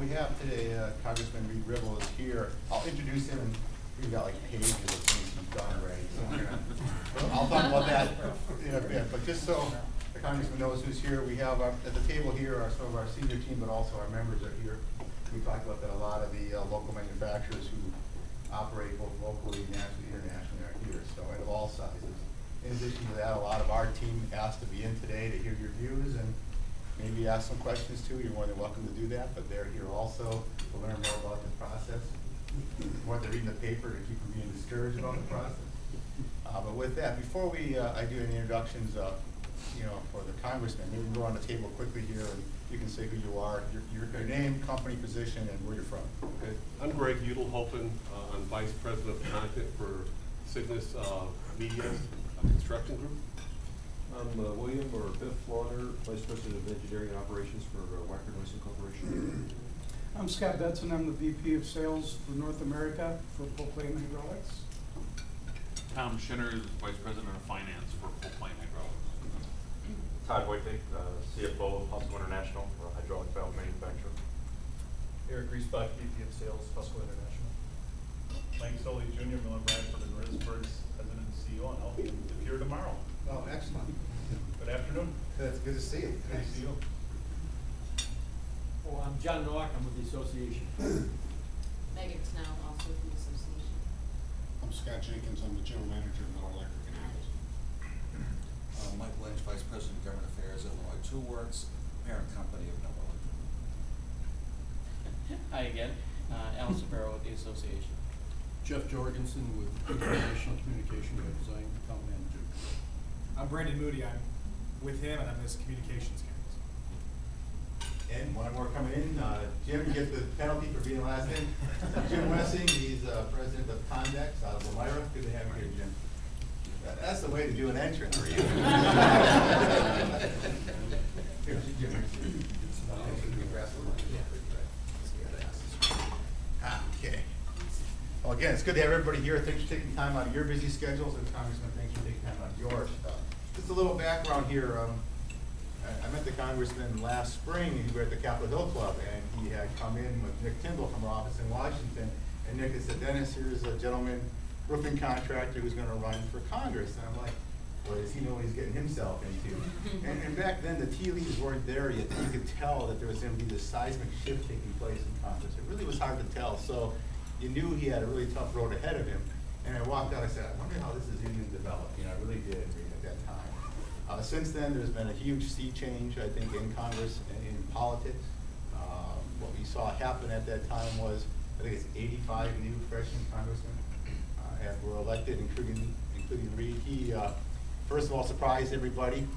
we have today, Congressman Reid Ribble is here. I'll introduce him, and we've got like pages of things he's done already. So I'll talk about that in a bit. But just so the Congressman knows who's here, we have at the table here are some of our senior team, but also our members are here. We talked about that a lot of the local manufacturers who operate both locally, nationally, internationally are here, so and of all sizes. In addition to that, a lot of our team asked to be in today to hear your views and maybe ask some questions too. You're more than welcome to do that, but they're here also to learn more about the process. What they're reading the paper to keep from being discouraged about the process. But with that, before I do any introductions, for the Congressman, maybe we'll go on the table quickly here, and you can say who you are, your name, company, position, and where you're from. Okay. I'm Greg Udall-Holton. I'm Vice President of Content for Cygnus Media Construction Group. I'm William or Biff Flauner, Vice President of Engineering Operations for Wacker Neuson Corporation. I'm Scott Betson. I'm the VP of Sales for North America for Propane Hydraulics. Tom Schinner is Vice President of Finance for Propane Hydraulics. Todd Whiting, CFO of Hustle International, for a hydraulic valve manufacturer. Eric Griesbach, VP of Sales, Hustle International. Mike Soley Jr., Miller Bradford, and Risberg's President and CEO, and I'll be here tomorrow. Oh, excellent. Good afternoon. It's good to see you. Good to see you. Well, I'm John Nowak. I'm with the association. Megan Snell, also with the association. I'm Scott Jenkins. I'm the general manager of Miller Electric and Ingalls. Mike Lynch, Vice President of Government Affairs, Illinois Tool Works, parent company of Miller Electric. Hi again. Allison Farrow with the association. Jeff Jorgensen with International Communication and Design Account Manager. I'm Brandon Moody. I'm with him, and I'm his communications guy. And one more coming in. Jim gets the penalty for being last in. Jim Wessing, he's president of Condex out of Elmira. Good to have you here, Jim. That's the way to do an entrance for you. Okay. Well, again, it's good to have everybody here. Thanks for taking time out of your busy schedules, and Congressman, thanks for taking time out of yours. Just a little background here. I met the Congressman last spring. We were at the Capitol Hill Club, and he had come in with Nick Tyndall from our office in Washington. And Nick had said, Dennis, here's a gentleman, roofing contractor, who's going to run for Congress. And I'm like, well, does he know what he's getting himself into? And back then, the tea leaves weren't there yet. You could tell that there was going to be this seismic shift taking place in Congress. It really was hard to tell. So you knew he had a really tough road ahead of him. And I walked out, I said, I wonder how this is even developed. I really did at that time. Since then, there's been a huge sea change, I think, in Congress and in politics. What we saw happen at that time was, I think it's 85 new freshman congressmen were elected, including Reid. He, first of all, surprised everybody,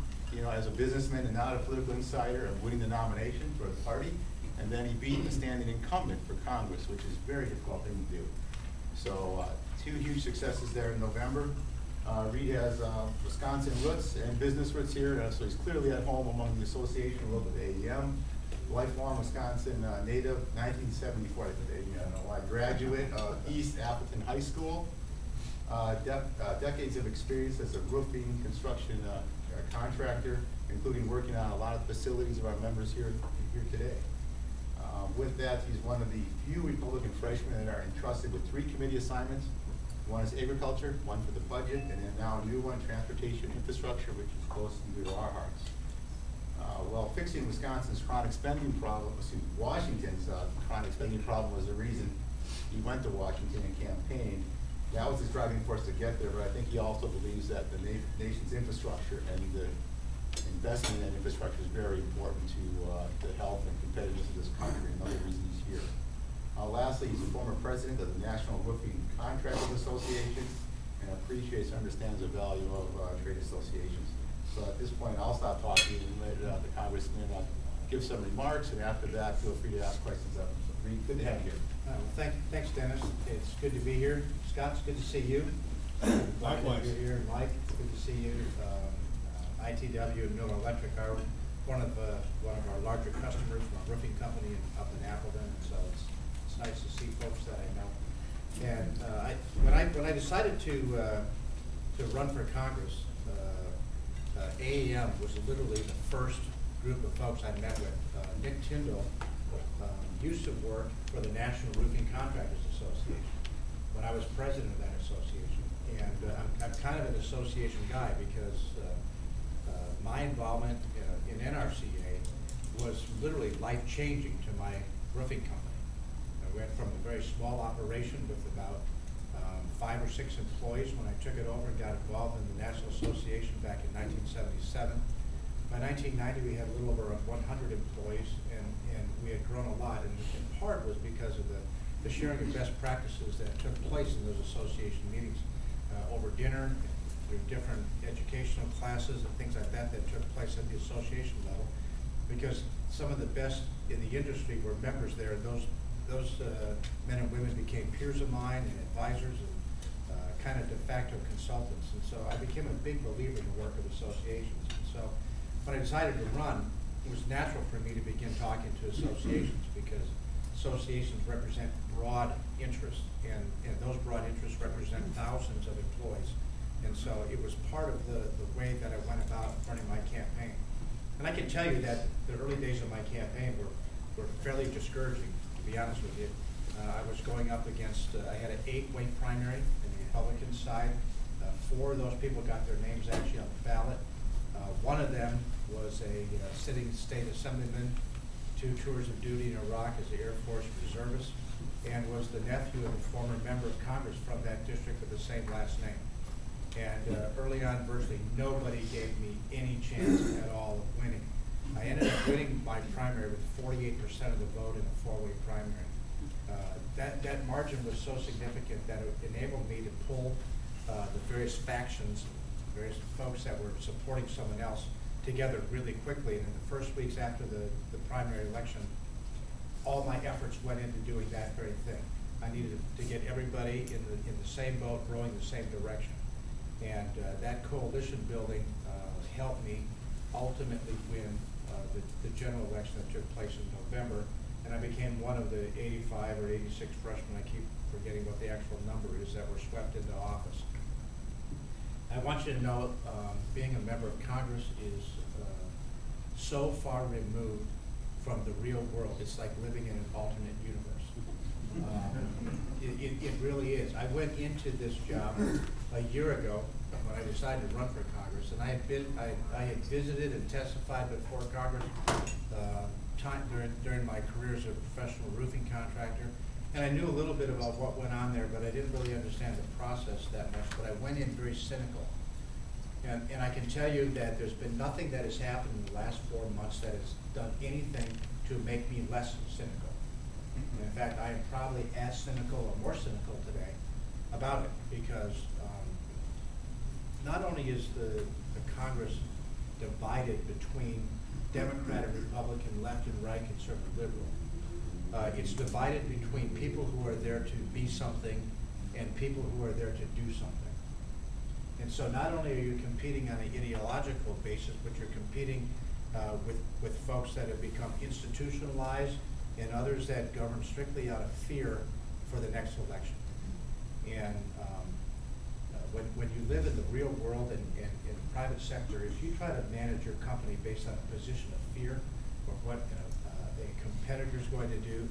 as a businessman and not a political insider, of winning the nomination for the party. And then he beat the standing incumbent for Congress, which is a very difficult thing to do. So two huge successes there in November. Reid has Wisconsin roots and business roots here, so he's clearly at home among the association world with AEM. Lifelong Wisconsin native, 1974, I think, I don't know why, graduate of East Appleton High School. Decades of experience as a roofing construction contractor, including working on a lot of facilities of our members here today. With that, he's one of the few Republican freshmen that are entrusted with 3 committee assignments. One is agriculture, one for the budget, and then now a new one, transportation infrastructure, which is close to our hearts. Well, fixing Wisconsin's chronic spending problem, Washington's chronic spending problem was the reason he went to Washington and campaigned. That was his driving force to get there, but I think he also believes that the nation's infrastructure and the investment in infrastructure is very important to the health and competitiveness of this country, and other reasons he's here. Lastly, he's a former president of the National Roofing Contractors Association and appreciates and understands the value of trade associations. So at this point, I'll stop talking and let the Congressman give some remarks, and after that, feel free to ask questions of him. So, Reid, good to have you here. Well, thanks, Dennis. It's good to be here. Scott, it's good to see you. Likewise. You're here. Mike, it's good to see you. ITW and Miller Electric are one of our larger customers from a roofing company up in Appleton, and so it's nice to see folks that I know. And when I decided to run for Congress, AEM was literally the first group of folks I met with. Nick Tyndall used to work for the National Roofing Contractors Association when I was president of that association. And I'm kind of an association guy because my involvement in NRCA was literally life-changing to my roofing company. I went from a very small operation with about 5 or 6 employees when I took it over and got involved in the National Association back in 1977. By 1990, we had a little over 100 employees, and we had grown a lot. And in part was because of the sharing of best practices that took place in those association meetings over dinner, through different educational classes and things like that that took place at the association level. Because some of the best in the industry were members there, and those men and women became peers of mine and advisors and kind of de facto consultants. And so I became a big believer in the work of associations. And so when I decided to run, it was natural for me to begin talking to associations because associations represent broad interests, and those broad interests represent thousands of employees. And so it was part of the way that I went about running my campaign. And I can tell you that the early days of my campaign were fairly discouraging, to be honest with you. I was going up against, I had an 8-way primary in the Republican side. 4 of those people got their names actually on the ballot. One of them was a sitting state assemblyman, 2 tours of duty in Iraq as the Air Force reservist, and was the nephew of a former member of Congress from that district with the same last name. And early on, virtually nobody gave me any chance at all of winning. I ended up winning my primary with 48% of the vote in a 4-way primary. That margin was so significant that it enabled me to pull the various factions, various folks that were supporting someone else together really quickly. And in the first weeks after the primary election, all my efforts went into doing that very thing. I needed to get everybody in the same boat, rowing the same direction. And that coalition building helped me ultimately win the general election that took place in November. And I became one of the 85 or 86 freshmen, I keep forgetting what the actual number is, that were swept into office. I want you to know, being a member of Congress is so far removed from the real world. It's like living in an alternate universe. It really is. I went into this job a year ago when I decided to run for Congress, and I had visited and testified before Congress during my career as a professional roofing contractor, and I knew a little bit about what went on there, but I didn't really understand the process that much. But I went in very cynical, and I can tell you that there's been nothing that has happened in the last 4 months that has done anything to make me less cynical. In fact, I am probably as cynical or more cynical today about it, because not only is the Congress divided between Democrat and Republican, left and right, conservative, liberal, it's divided between people who are there to be something and people who are there to do something. And so not only are you competing on an ideological basis, but you're competing with folks that have become institutionalized and others that govern strictly out of fear for the next election. And when you live in the real world and in the private sector, if you try to manage your company based on a position of fear or what a competitor is going to do,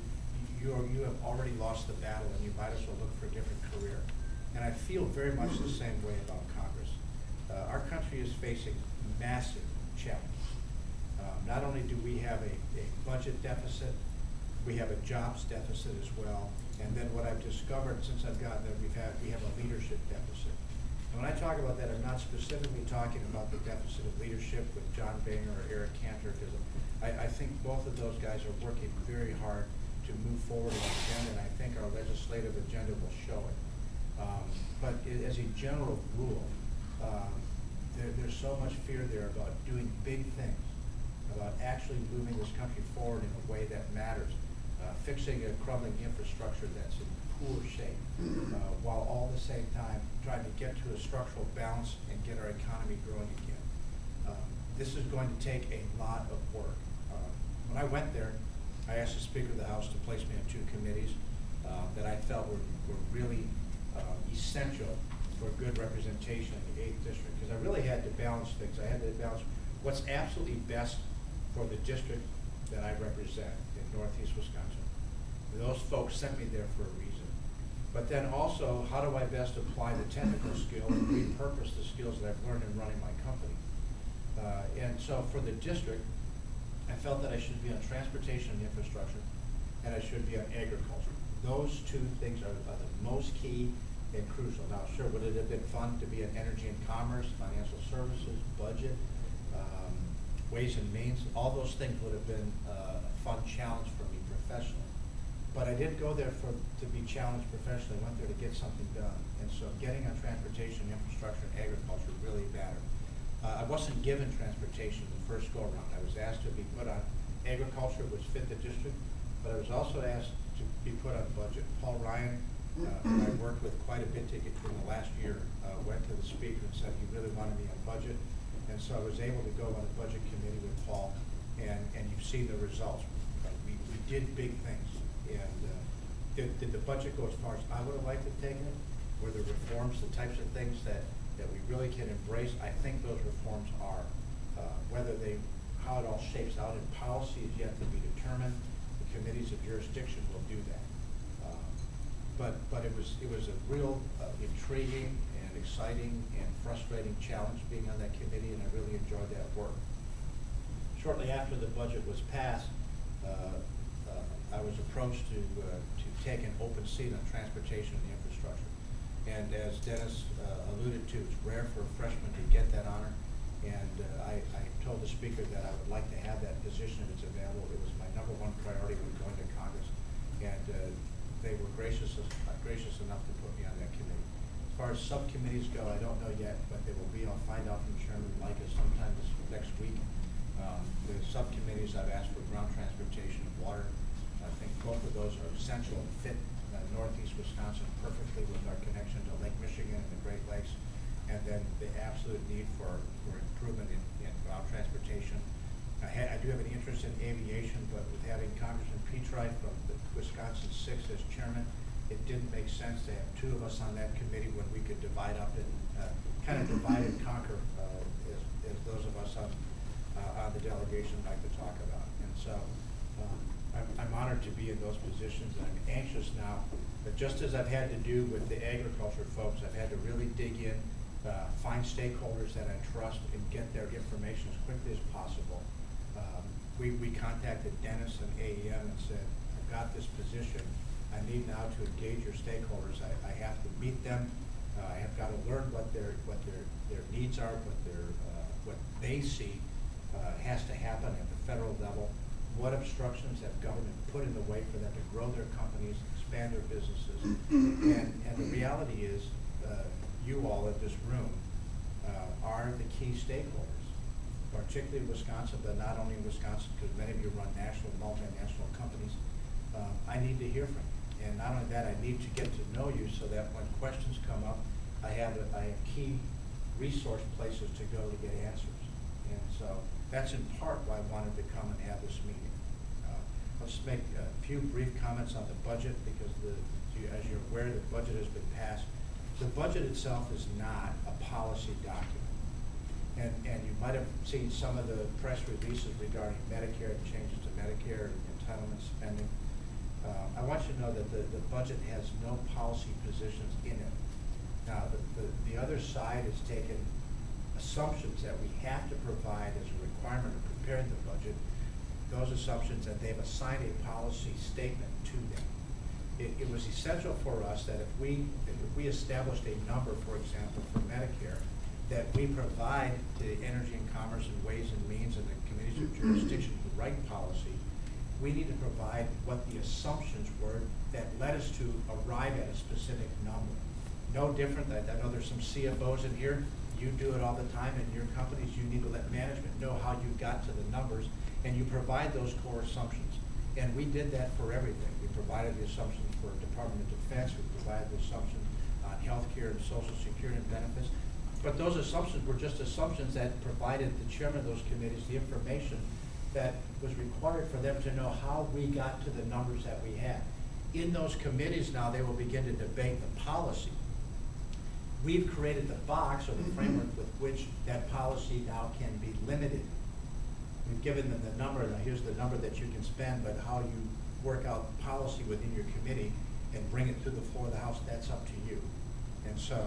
you have already lost the battle, and you might as well look for a different career. And I feel very much the same way about Congress. Our country is facing massive challenges. Not only do we have a budget deficit, we have a jobs deficit as well. And then what I've discovered since I've gotten there, we have a leadership deficit. And when I talk about that, I'm not specifically talking about the deficit of leadership with John Boehner or Eric Cantor, because I think both of those guys are working very hard to move forward on the agenda, and I think our legislative agenda will show it. But as a general rule, there's so much fear there about doing big things, about actually moving this country forward in a way that matters, fixing a crumbling infrastructure that's in poor shape, while all at the same time trying to get to a structural balance and get our economy growing again. This is going to take a lot of work. When I went there, I asked the Speaker of the House to place me on 2 committees that I felt were really essential for good representation in the 8th District, because I really had to balance things. I had to balance what's absolutely best for the district that I represent in Northeast Wisconsin, those folks sent me there for a reason. But then also, how do I best apply the technical skill and repurpose the skills that I've learned in running my company? And so for the district, I felt that I should be on transportation and infrastructure, and I should be on agriculture. Those two things are the most key and crucial. Now, sure, would it have been fun to be in energy and commerce, financial services, budget, ways and means? All those things would have been a fun challenge for me professionally. But I didn't go there to be challenged professionally. I went there to get something done. And so getting on transportation, infrastructure, and agriculture really mattered. I wasn't given transportation the first go around. I was asked to be put on agriculture, which fit the district, but I was also asked to be put on budget. Paul Ryan, who I worked with quite a bit in the last year, went to the speaker and said he really wanted me on budget. And so I was able to go on the budget committee with Paul, and you've seen the results. We did big things. And did the budget go as far as I would have liked to have taken it? Were the reforms the types of things that we really can embrace? I think those reforms are. How it all shapes out in policy is yet to be determined. The committees of jurisdiction will do that. But it was a real intriguing and exciting and frustrating challenge being on that committee, and I really enjoyed that work. Shortly after the budget was passed, I was approached to take an open seat on transportation and infrastructure. And as Dennis alluded to, it's rare for a freshman to get that honor. And I told the speaker that I would like to have that position if it's available. It was my #1 priority when going to Congress. And they were gracious enough to put me on that committee. As far as subcommittees go, I don't know yet, but they will be. I'll find out from Chairman Micah sometime this next week. The subcommittees, I've asked for ground transportation and water. I think both of those are essential and fit Northeast Wisconsin perfectly with our connection to Lake Michigan and the Great Lakes, and then the absolute need for improvement in ground transportation. I do have an interest in aviation, but with having Congressman Petri from the Wisconsin 6 as chairman, it didn't make sense to have two of us on that committee when we could divide up and kind of divide and conquer as those of us on the delegation like to talk about. And so I'm honored to be in those positions, and I'm anxious now, but just as I've had to do with the agriculture folks, I've had to really dig in, find stakeholders that I trust and get their information as quickly as possible. We contacted Dennis and AEM and said, I've got this position. I need now to engage your stakeholders. I have to meet them. I have got to learn what their needs are, what they see has to happen at the federal level. What obstructions have government put in the way for them to grow their companies, expand their businesses? And the reality is, you all in this room are the key stakeholders, particularly in Wisconsin, but not only in Wisconsin, because many of you run national, multinational companies. I need to hear from you. And not only that, I need to get to know you so that when questions come up, I have key resource places to go to get answers. And so that's in part why I wanted to come and have this meeting. I'll just make a few brief comments on the budget because, as you're aware, the budget has been passed. The budget itself is not a policy document. And you might have seen some of the press releases regarding Medicare, the changes to Medicare, entitlement spending. I want you to know that the budget has no policy positions in it. Now, the other side has taken assumptions that we have to provide as a requirement of preparing the budget, those assumptions, and they've assigned a policy statement to them. It was essential for us that if we established a number, for example, for Medicare, that we provide to Energy and Commerce and Ways and Means and the committees of jurisdiction the right policy. We need to provide what the assumptions were that led us to arrive at a specific number. No different. I know there's some CFOs in here. You do it all the time in your companies. You need to let management know how you got to the numbers, and you provide those core assumptions. And we did that for everything. We provided the assumptions for Department of Defense. We provided the assumptions on healthcare and Social Security and benefits. But those assumptions were just assumptions that provided the chairman of those committees the information that was required for them to know how we got to the numbers that we had. In those committees now, they will begin to debate the policy. We've created the box or the framework with which that policy now can be limited. We've given them the number. Now here's the number that you can spend, but how you work out policy within your committee and bring it to the floor of the House, that's up to you. And so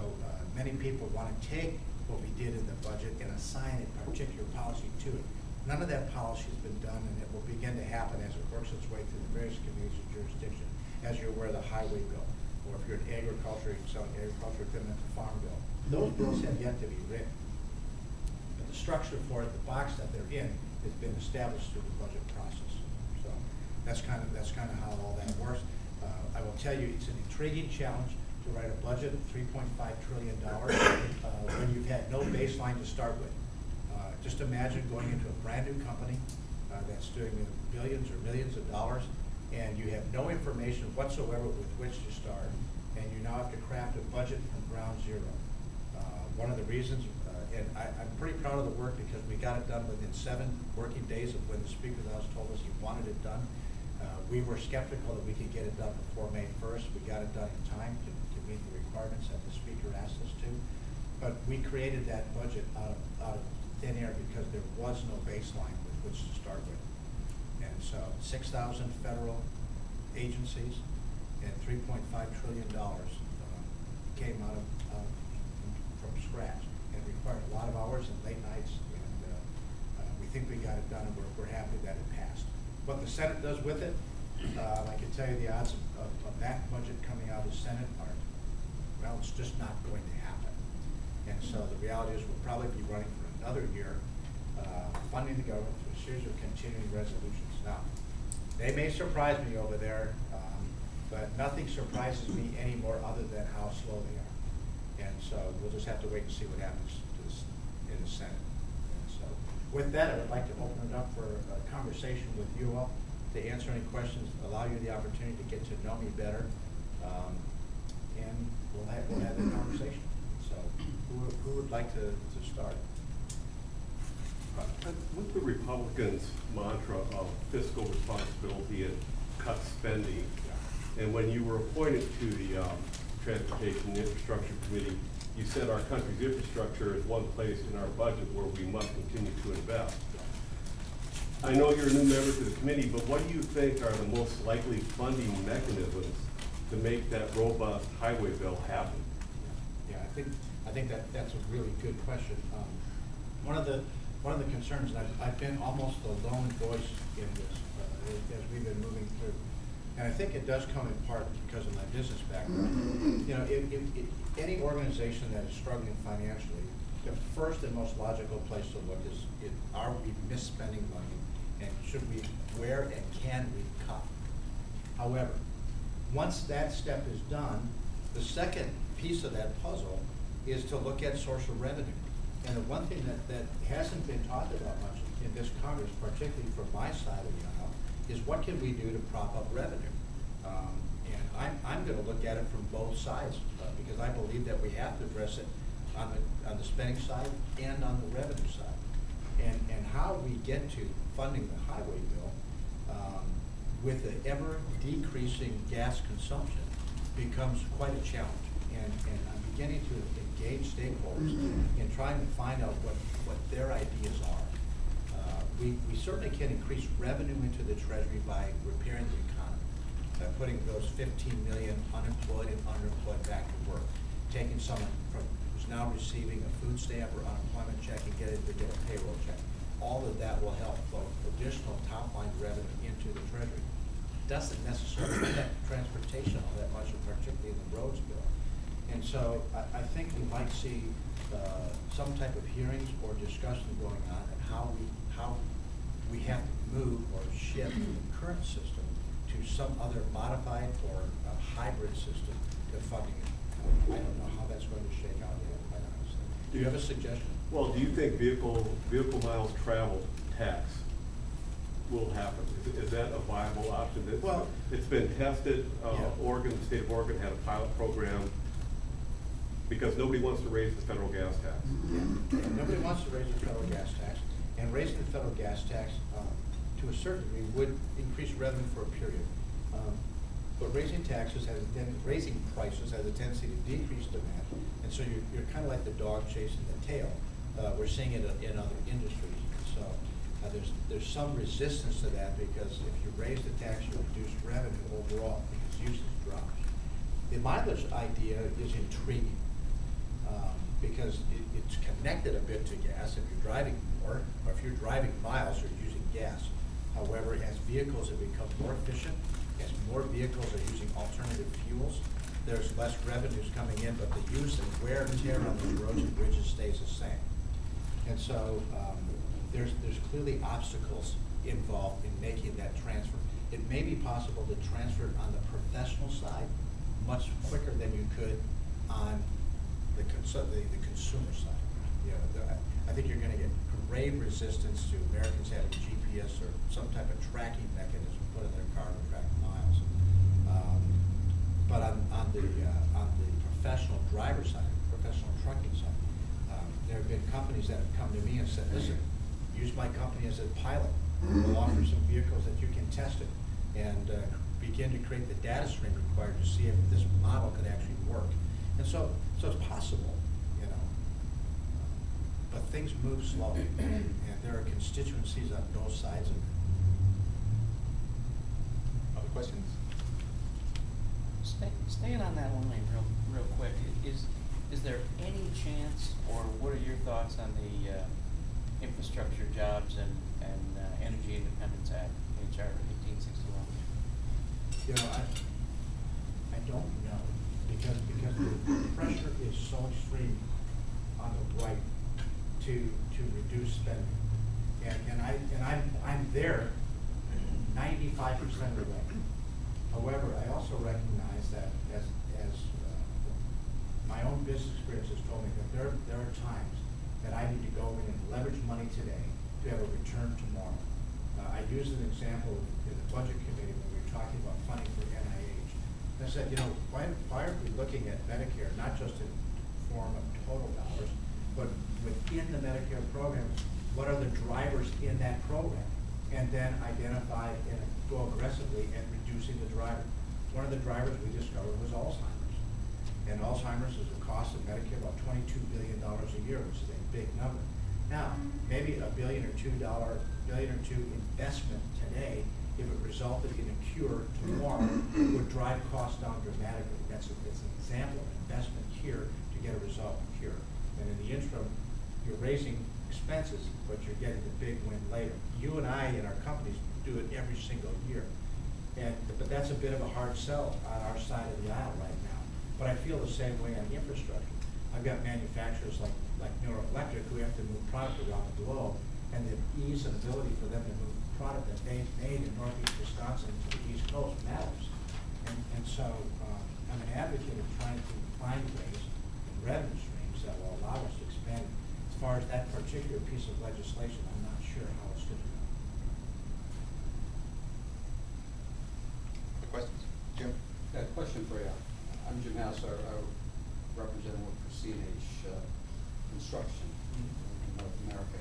many people want to take what we did in the budget and assign a particular policy to it. None of that policy has been done, and it will begin to happen as it works its way through the various committees of jurisdiction. As you're aware, the highway bill, or if you're in agriculture, you're selling agriculture equipment, the farm bill. Those bills have yet to be written. But the structure for it, the box that they're in, has been established through the budget process. So that's kind of how all that works. I will tell you, it's an intriguing challenge to write a budget of $3.5 trillion when you've had no baseline to start with. Just imagine going into a brand new company that's doing billions or millions of dollars, and you have no information whatsoever with which to start, and you now have to craft a budget from ground zero. One of the reasons, and I'm pretty proud of the work because we got it done within 7 working days of when the Speaker of the House told us he wanted it done. We were skeptical that we could get it done before May 1st. We got it done in time to meet the requirements that the Speaker asked us to. But we created that budget out of thin air because there was no baseline with which to start with. And so 6,000 federal agencies and $3.5 trillion came out from scratch. And it required a lot of hours and late nights, and we think we got it done, and we're happy that it passed. What the Senate does with it, I can tell you the odds of that budget coming out of the Senate are, well, it's just not going to happen. And so the reality is we'll probably be running for another year, funding the government through a series of continuing resolutions. Now, they may surprise me over there, but nothing surprises me anymore other than how slow they are. And so we'll just have to wait and see what happens to this in the Senate. And so with that, I would like to open it up for a conversation with you all to answer any questions, allow you the opportunity to get to know me better, and we'll have that conversation. So who would like to start? With the Republicans' mantra of fiscal responsibility and cut spending, and when you were appointed to the Transportation and Infrastructure Committee, you said our country's infrastructure is one place in our budget where we must continue to invest. I know you're a new member to the committee, but what do you think are the most likely funding mechanisms to make that robust highway bill happen? Yeah, I think that's a really good question. One of the concerns, and I've been almost the lone voice in this as we've been moving through, and I think it does come in part because of my business background. You know, if any organization that is struggling financially, the first and most logical place to look is, are we misspending money, and where and can we cut? However, once that step is done, the second piece of that puzzle is to look at source of revenue. And the one thing that hasn't been talked about much in this Congress, particularly from my side of the aisle, is what can we do to prop up revenue? And I'm going to look at it from both sides because I believe that we have to address it on the spending side and on the revenue side. And how we get to funding the highway bill with the ever decreasing gas consumption becomes quite a challenge. And I'm beginning to engage stakeholders in trying to find out what their ideas are. We certainly can increase revenue into the Treasury by repairing the economy, by putting those 15 million unemployed and underemployed back to work, taking someone who's now receiving a food stamp or unemployment check and get a payroll check. All of that will help flow additional top-line revenue into the Treasury. Doesn't necessarily affect transportation all that much, particularly in the roads bill. And so I think we might see some type of hearings or discussion going on and how we have to move or shift from the current system to some other modified or hybrid system to funding it. I don't know how that's going to shake out yet, quite honestly. Do you have a suggestion? Well, do you think vehicle miles traveled tax will happen? Is that a viable option? It's been tested. Oregon, the state of Oregon had a pilot program because nobody wants to raise the federal gas tax. Nobody wants to raise the federal gas tax, and raising the federal gas tax to a certain degree would increase revenue for a period. But raising prices has a tendency to decrease demand, and so you're kind of like the dog chasing the tail. We're seeing it in other industries. So There's some resistance to that because if you raise the tax, you reduce revenue overall because usage drops. The mileage idea is intriguing because it's connected a bit to gas. If you're driving more, or if you're driving miles, you're using gas. However, as vehicles have become more efficient, as more vehicles are using alternative fuels, there's less revenues coming in, but the use and wear and tear on those roads and bridges stays the same. And so there's clearly obstacles involved in making that transfer. It may be possible to transfer it on the professional side much quicker than you could on the consumer side. You know, I think you're going to get grave resistance to Americans having GPS or some type of tracking mechanism put in their car to track miles. But on the professional driver side, professional trucking side, there have been companies that have come to me and said, listen, use my company as a pilot. We'll offer some vehicles that you can test it and begin to create the data stream required to see if this model could actually work. And so it's possible, you know, but things move slowly, and there are constituencies on both sides of it. Other questions? Staying on that line real quick, is there any chance, or what are your thoughts on the Infrastructure Jobs and Energy Independence Act, HR 1861? You know, I don't know, because the pressure is so extreme on the right to reduce spending, and I'm there 95% of the way. However, I also recognize that as my own business experience has told me that there are times that I need to go in and leverage money today to have a return tomorrow. I used an example in the budget committee when we were talking about funding for NIH. And I said, you know, why aren't we looking at Medicare, not just in form of total dollars, but within the Medicare program, what are the drivers in that program? And then identify and go aggressively at reducing the driver. One of the drivers we discovered was Alzheimer's. And Alzheimer's is a cost of Medicare about $22 billion a year, which is a big number. Now, maybe $1 billion or $2 investment today, if it resulted in a cure tomorrow, would drive costs down dramatically. It's an example of investment here to get a result cure. And in the interim, you're raising expenses, but you're getting the big win later. You and I and our companies do it every single year. But that's a bit of a hard sell on our side of the aisle right now. But I feel the same way on the infrastructure. I've got manufacturers like Miller Electric who have to move product around the globe, and the ease and ability for them to move product that they've made in northeast Wisconsin to the East Coast matters. And so I'm an advocate of trying to find ways and revenue streams that will allow us to expand. As far as that particular piece of legislation, I'm not sure how it's going to go. Other questions? Jim? Got a question for you. I'm Jim House, I represent for CNH Construction in North America.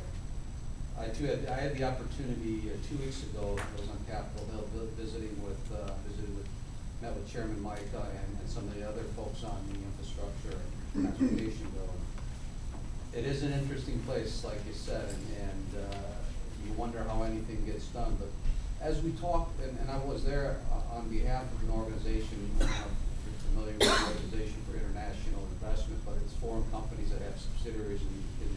I had the opportunity 2 weeks ago. I was on Capitol Hill met with Chairman Mike and some of the other folks on the infrastructure and transportation bill. It is an interesting place, like you said, and you wonder how anything gets done. But as we talk, and I was there on behalf of an organization. Familiar with the Organization for International Investment, but it's foreign companies that have subsidiaries in the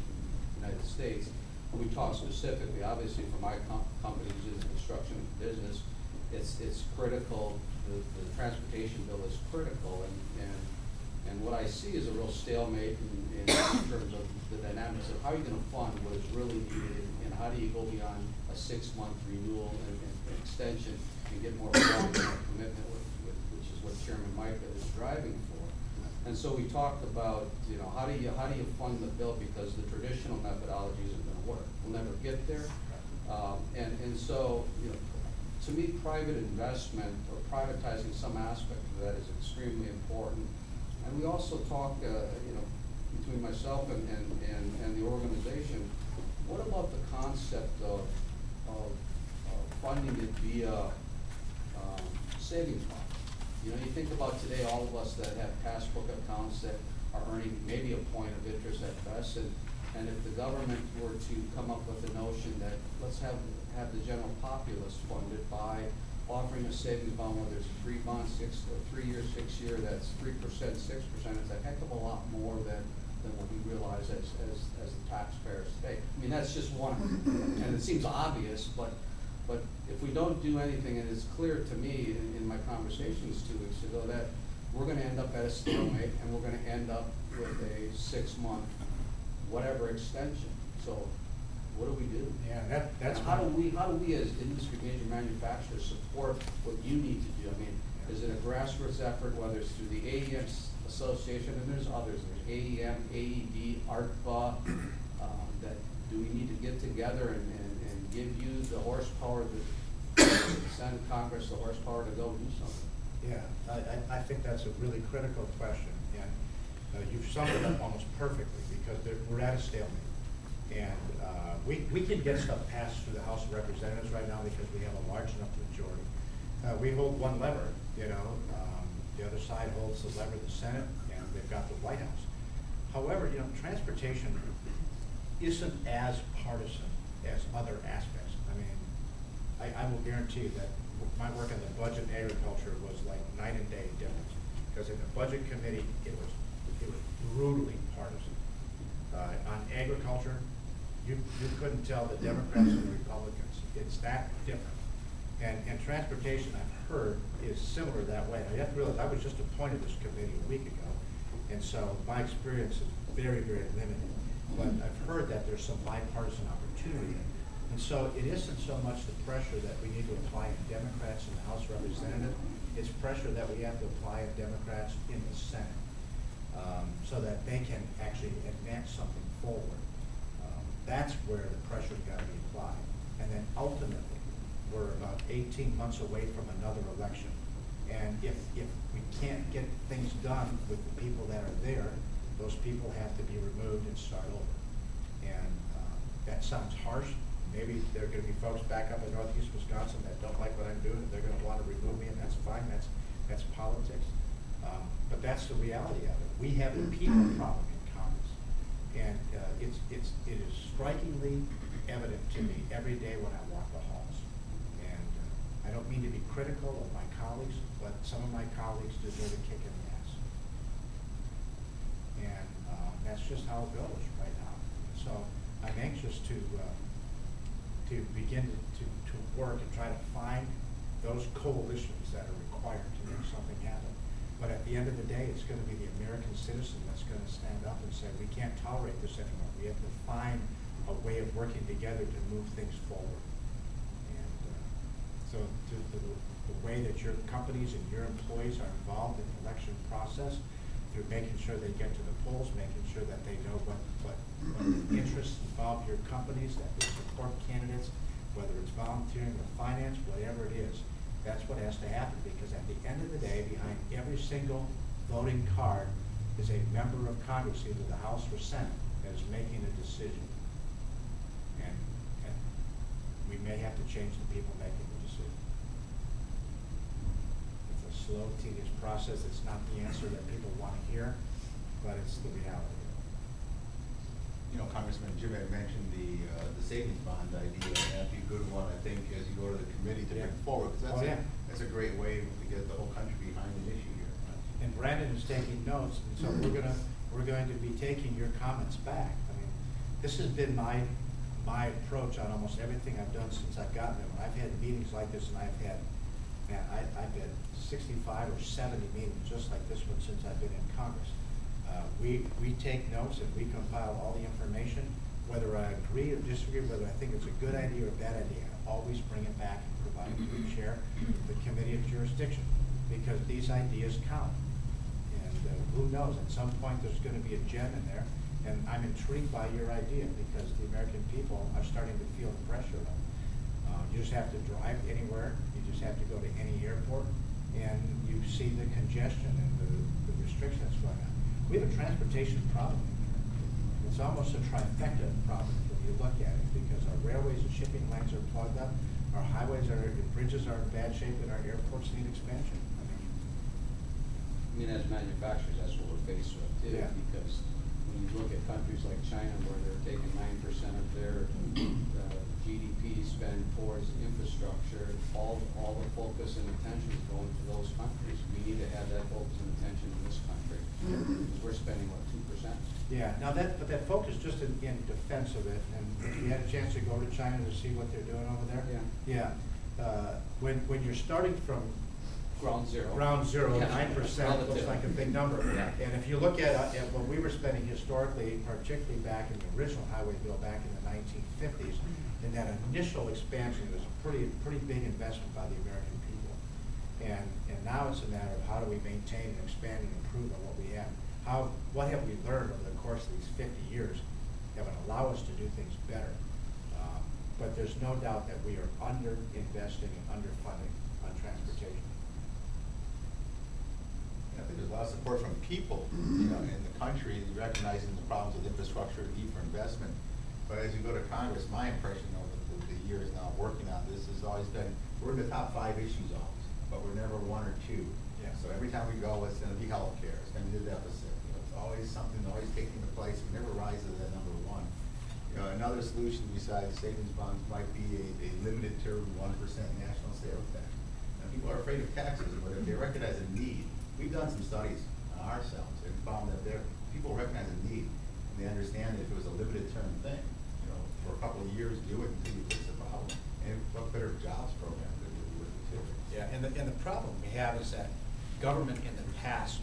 United States. And we talk specifically, obviously, for my company, which is the construction business, it's critical. The transportation bill is critical, and what I see is a real stalemate in terms of the dynamics of how you're going to fund what is really needed, and how do you go beyond a 6-month renewal and extension and get more commitment which is what Chairman Mike is driving for. And so we talked about, you know, how do you fund the bill, because the traditional methodology isn't going to work. We'll never get there. And so, you know, to me, private investment or privatizing some aspect of that is extremely important. And we also talk, you know, between myself and the organization, what about the concept of funding it via savings bonds? You know, you think about today, all of us that have passbook accounts that are earning maybe a point of interest at best, and And if the government were to come up with a notion that, let's have the general populace funded by offering a savings bond, whether it's a 3 bond, 3 year, 6 year, that's 3%, 6%, it's a heck of a lot more than what we realize as the taxpayers pay. I mean, that's just one, and it seems obvious, but if we don't do anything, and it's clear to me in my conversations 2 weeks ago that we're gonna end up at a stalemate, and we're gonna end up with a 6-month whatever extension. So what do we do? Yeah, that's how do we as industry major manufacturers support what you need to do? I mean, is it a grassroots effort, whether it's through the AEM Association, and there's others, there's AEM, AED, ARTBA, that do we need to get together and give you the horsepower, send Congress the horsepower to go do something? Yeah, I think that's a really critical question, and you've summed it up almost perfectly, because we're at a stalemate. And we can get stuff passed through the House of Representatives right now because we have a large enough majority. We hold one lever, you know, the other side holds the lever of the Senate, and they've got the White House. However, you know, transportation isn't as partisan as other aspects. I mean, I will guarantee you that my work on the budget and agriculture was like night and day difference. Because in the budget committee, it was brutally partisan. On agriculture, you couldn't tell the Democrats and the Republicans. It's that different. And transportation, I've heard, is similar that way. Now, you have to realize I was just appointed this committee a week ago, and so my experience is very, very limited. But I've heard that there's some bipartisan opportunity. And so it isn't so much the pressure that we need to apply in Democrats in the House of Representatives, it's pressure that we have to apply in Democrats in the Senate, so that they can actually advance something forward. That's where the pressure's got to be applied. And then ultimately, we're about 18 months away from another election. And if we can't get things done with the people that are there, those people have to be removed and start over. And that sounds harsh. Maybe there are going to be folks back up in northeast Wisconsin that don't like what I'm doing, and they're going to want to remove me, and that's fine. That's politics. But that's the reality of it. We have a people problem in Congress, and it is strikingly evident to me every day when I walk the halls. And I don't mean to be critical of my colleagues, but some of my colleagues deserve a kick in the ass. And that's just how it goes right now. So I'm anxious to begin to work and try to find those coalitions that are required to make something happen. But at the end of the day, it's going to be the American citizen that's going to stand up and say, we can't tolerate this anymore. We have to find a way of working together to move things forward. And so the way that your companies and your employees are involved in the election process, through making sure they get to the polls, making sure that they know what interests involve your companies, that they support candidates, whether it's volunteering or finance, whatever it is. That's what has to happen, because at the end of the day, behind every single voting card is a member of Congress, either the House or Senate, that is making a decision. And we may have to change the people making the decision. It's a slow, tedious process. It's not the answer that people want to hear, but it's the reality. You know, Congressman Jim had mentioned the savings bond idea, and that'd be a good one, I think, as you go to the committee to bring forward, because that's a great way to get the whole country behind an issue here. And Brandon is taking notes, and so we're going to be taking your comments back. I mean, this has been my approach on almost everything I've done since I've gotten there. When I've had meetings like this, and I've had 65 or 70 meetings just like this one since I've been in Congress. We take notes and we compile all the information, whether I agree or disagree, whether I think it's a good idea or a bad idea. I always bring it back and provide it to the chair, the committee of jurisdiction, because these ideas count. And who knows, at some point there's going to be a gem in there. And I'm intrigued by your idea, because the American people are starting to feel the pressure of it. You just have to drive anywhere, you just have to go to any airport, and you see the congestion and the restriction that's going on. We have a transportation problem in here. It's almost a trifecta problem when you look at it, because our railways and shipping lanes are plugged up, our highways and bridges are in bad shape, and our airports need expansion. I mean, as manufacturers, that's what we're faced with too, because when you look at countries like China where they're taking 9% of their GDP spend towards infrastructure, all the focus and attention is going to those countries. We need to have that focus and attention in this country. Because we're spending, what, 2%? Yeah, now but that focus just in defense of it, and if you had a chance to go to China to see what they're doing over there? Yeah. Yeah, when you're starting from Ground zero. Ground zero, Yeah. 9% looks like a big number. Yeah. And if you look at what we were spending historically, particularly back in the original highway bill back in the 1950s, in that initial expansion, it was a pretty big investment by the American people. And now it's a matter of how do we maintain and expand and improve on what we have. What have we learned over the course of these 50 years that would allow us to do things better? But there's no doubt that we are under-investing and underfunding on transportation. I think there's a lot of support from people, in the country, recognizing the problems with infrastructure, the need for investment. But as you go to Congress, my impression over the years now working on this has always been, we're in the top 5 issues always, but we're never 1 or 2. Yeah. So every time we go, it's gonna be healthcare, it's gonna be the deficit. It's always something, always taking the place, we never rise to that number 1. Another solution besides savings bonds might be a limited term 1% national sales tax. Now, people are afraid of taxes, but if they recognize a need, we've done some studies ourselves and found that people recognize a need, and they understand that if it was a limited term thing, for a couple of years, do it until you fix the problem. And what better jobs program than to do it too? Yeah, and the problem we have is that government in the past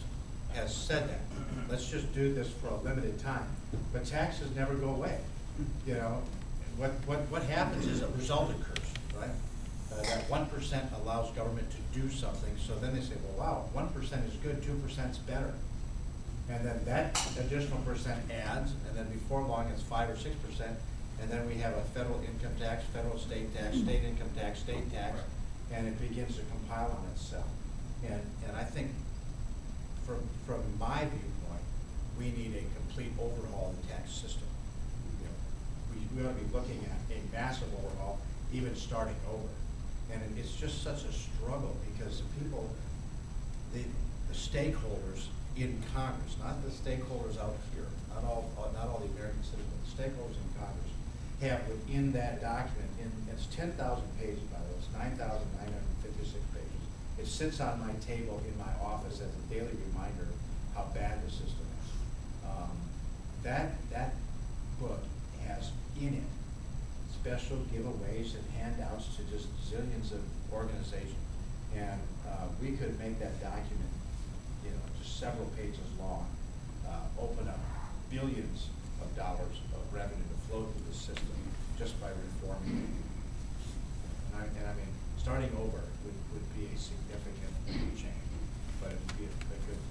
has said that. Let's just do this for a limited time. But taxes never go away. What happens is a result occurs, right? That 1% allows government to do something, so then they say, well, wow, 1% is good, 2% is better. And then that additional percent adds, and then before long it's 5 or 6%, and then we have a federal income tax, federal state tax, state income tax, state tax, and it begins to compile on itself. And I think from my viewpoint, we need a complete overhaul of the tax system. We ought to be looking at a massive overhaul, even starting over. And it's just such a struggle because the people, the stakeholders in Congress, not the stakeholders out here, not all the American citizens, but the stakeholders in Congress have within that document, it's 10,000 pages by the way, it's 9,956 pages. It sits on my table in my office as a daily reminder of how bad the system is. That book has in it special giveaways and handouts to just zillions of organizations. And we could make that document, just several pages long, open up billions of dollars of revenue to flow through the system just by reforming it. And I mean, starting over would be a significant change, but it would be a good,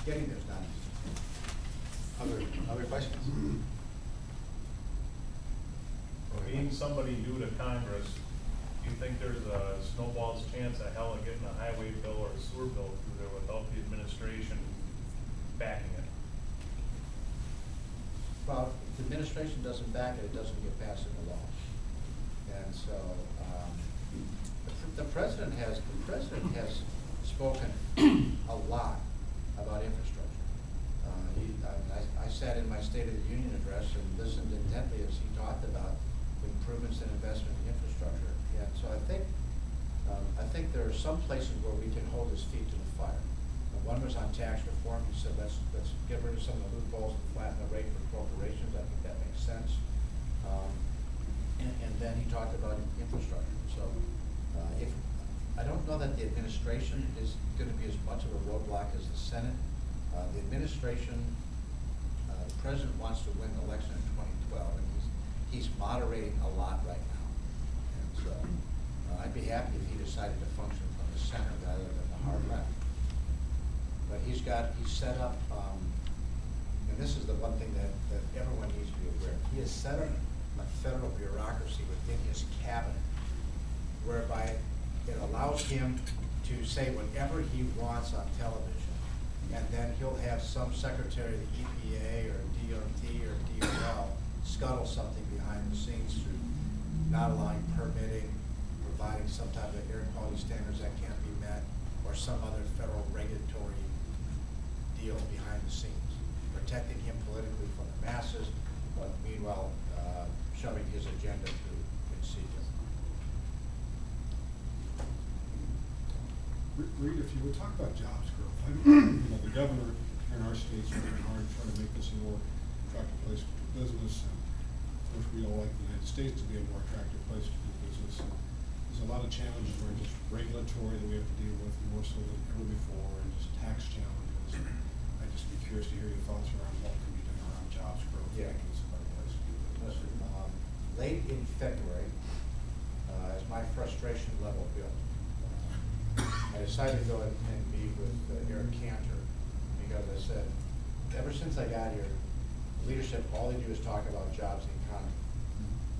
getting there's not easy. Other questions? Being somebody new to Congress, do you think there's a snowball's chance of hell of getting a highway bill or a sewer bill through there without the administration backing it? Well, if the administration doesn't back it, it doesn't get passed into law. And so the president has spoken a lot about infrastructure. I sat in my State of the Union address and listened intently as he talked about improvements and investment in infrastructure. And so I think there are some places where we can hold his feet to the fire. One was on tax reform. He said, let's get rid of some of the loopholes and flatten the rate for corporations. I think that makes sense. And then he talked about infrastructure. So if I don't know that the administration is going to be as much of a roadblock as the Senate. The administration, the president wants to win the election in 2012, and he's moderating a lot right now. And so I'd be happy if he decided to function from the center rather than the hard left. But he's set up, and this is the one thing that everyone needs to be aware of. He has set up a federal bureaucracy within his cabinet whereby it allows him to say whatever he wants on television, and then he'll have some secretary of the EPA or DOT or DOL scuttle something behind the scenes through not allowing permitting, providing some type of air quality standards that can't be met, or some other federal regulatory deal behind the scenes. But protecting him politically from the masses, but meanwhile, shoving his agenda through in secret. Reid, if you would talk about jobs growth, the governor here in our state's working hard trying to make this a more attractive place to do business. And of course, we all like the United States to be a more attractive place to do business. And there's a lot of challenges where just regulatory that we have to deal with more so than ever before, and just tax challenges. And I'd just be curious to hear your thoughts around what can be done around jobs growth. Yeah. Making this a better place to do business. Listen, late in February, as my frustration level built, I decided to go and meet with Eric Cantor, because I said, ever since I got here, leadership, all they do is talk about jobs and economy.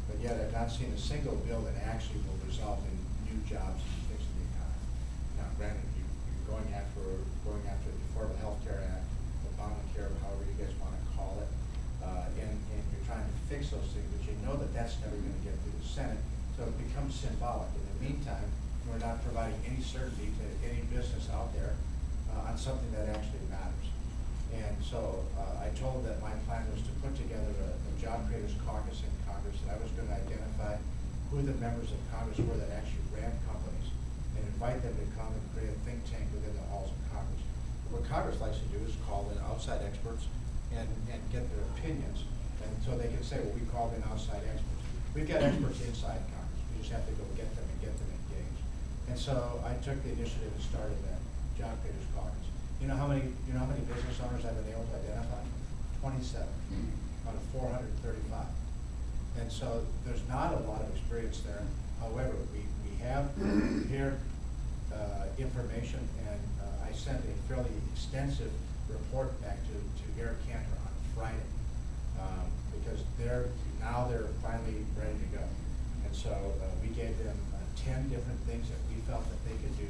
But yet I've not seen a single bill that actually will result in new jobs and fixing the economy. Now, granted, you're going after the Affordable Health Care Act, Obamacare, however you guys want to call it, and you're trying to fix those things, but you know that that's never going to get through the Senate, so it becomes symbolic. In the meantime, we're not providing any certainty to any business out there on something that actually matters. And so I told that my plan was to put together a job creators caucus in Congress, and I was going to identify who the members of Congress were that actually ran companies and invite them to come and create a think tank within the halls of Congress. What Congress likes to do is call in outside experts and get their opinions, and so they can say, well, we called in outside experts. We've got experts inside Congress. We just have to go get them and get them engaged. And so I took the initiative and started that job creators caucus. You know how many business owners I've been able to identify? 27 out of 435. And so there's not a lot of experience there. However, we have here information, and I sent a fairly extensive report back to Eric Cantor on Friday, because they're finally ready to go. And so we gave them 10 different things that we felt that they could do,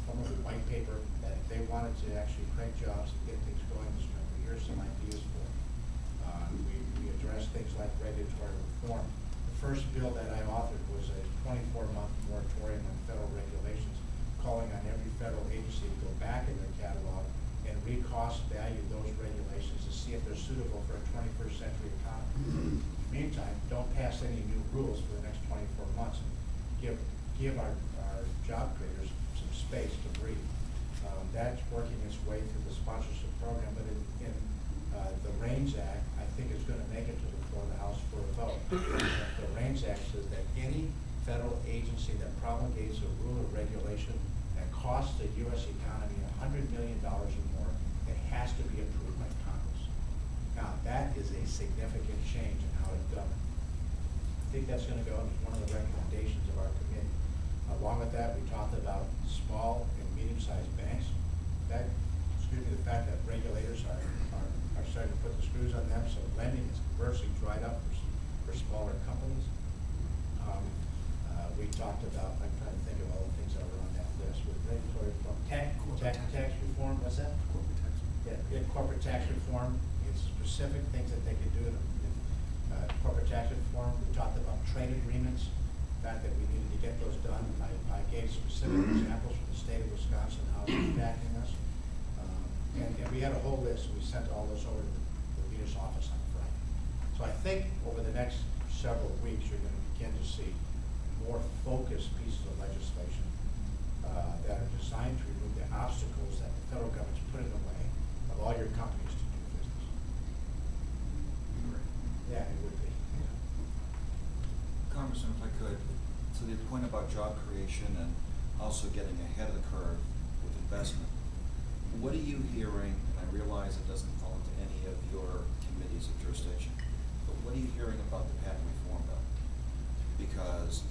from a white paper that if they wanted to actually create jobs and get things going this country, here's some ideas for them. We addressed things like regulatory reform. The first bill that I authored was a 24-month moratorium on federal regulations, calling on every federal agency to go back in their catalog and re-cost value those regulations to see if they're suitable for a 21st century economy. Meantime, don't pass any new rules for the next 24 months. Give our job creators some space to breathe. That's working its way through the sponsorship program, but in the REINS Act, I think is going to make it to the floor of the House for a vote. The REINS Act says that any federal agency that promulgates a rule or regulation that costs the U.S. economy $100 million or more, it has to be approved by Congress. Now, that is a significant change in how it's done. I think that's going to go into one of the recommendations of our committee. Along with that, we talked about small and medium-sized banks. The fact that regulators are starting to put the screws on them, so lending is virtually dried up for smaller companies. We talked about, I'm trying to think of all the things that were on that list, with regulatory reform, tax reform, what's that? Corporate tax reform. Yeah, corporate tax reform. It's specific things that they could do in corporate tax reform. We talked about trade agreements, the fact that we needed to get those done. I gave specific examples from the state of Wisconsin, how it's impacting us. And we had a whole list, and we sent all those over to the leader's office on Friday. So I think over the next several weeks, you're going to begin to see more focused pieces of legislation that are designed to remove the obstacles that the federal government's put in the way of all your companies to do business. Yeah, it would be. Congressman, if I could, to the point about job creation and also getting ahead of the curve with investment, what are you hearing, and I realize it doesn't fall into any of your committees of jurisdiction, but what are you hearing about the patent reform bill? Because,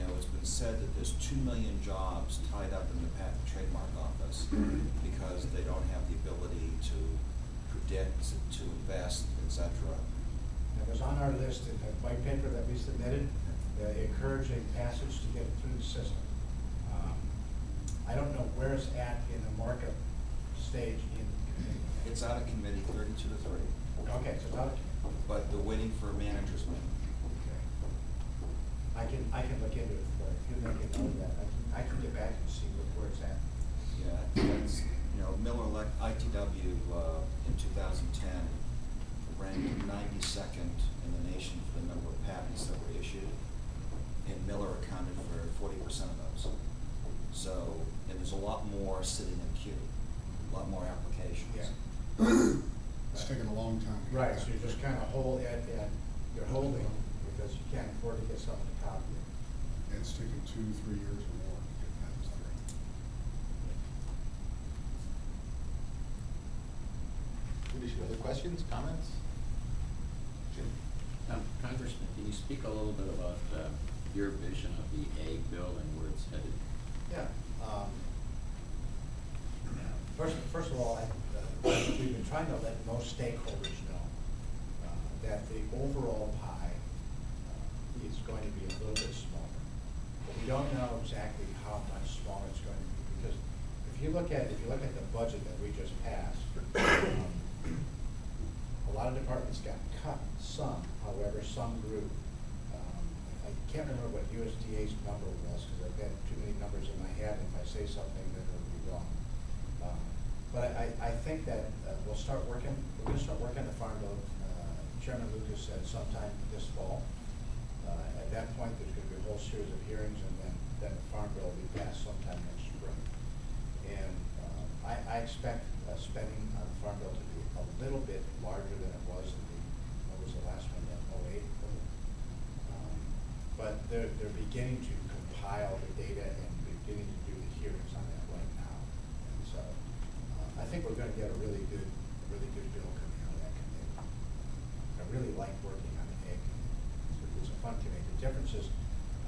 it's been said that there's 2 million jobs tied up in the Patent and Trademark Office because they don't have the ability to predict, to invest, etc. It was on our list in the white paper that we submitted, encouraging passage to get it through the system. I don't know where it's at in the markup stage in the committee. It's out of committee 32 to 3. Okay, so it's out of committee. But they're waiting for a manager's meeting. Okay. I can look into it for you. If you make a note of that, I can get back and see where it's at. Yeah, that's, Miller ITW in 2010 ranked 92nd in the nation for the number of patents that were issued, and Miller accounted for 40% of those. So, and there's a lot more sitting in queue, a lot more applications. Yeah. It's taken a long time. to get Right, that. so you're just kind of you're holding because you can't afford to get someone to copy it. And it's taken 2-3 years or more to get patents through. Other questions, comments? Jim? Congressman, can you speak a little bit about your vision of the ag bill and where it's headed? Yeah. First of all, we've been trying to let most stakeholders know that the overall pie is going to be a little bit smaller. But we don't know exactly how much smaller it's going to be, because if you look at the budget that we just passed, a lot of departments got cut, some, however, some grew. I can't remember what USDA's number was, because I've got too many numbers in my head, and if I say something, then it'll be wrong. But I think that we're going to start working on the Farm Bill. Chairman Lucas said sometime this fall. At that point, there's going to be a whole series of hearings, and then the Farm Bill will be passed sometime next spring. And I expect spending on the Farm Bill to be a little bit larger than it was in what was the last one, the 08 bill. But they're beginning to compile the data and beginning to do the hearings on that right now. And so I think we're going to get a really good bill coming out of that committee. I really like working on the ag committee. It's a fun committee. The difference is,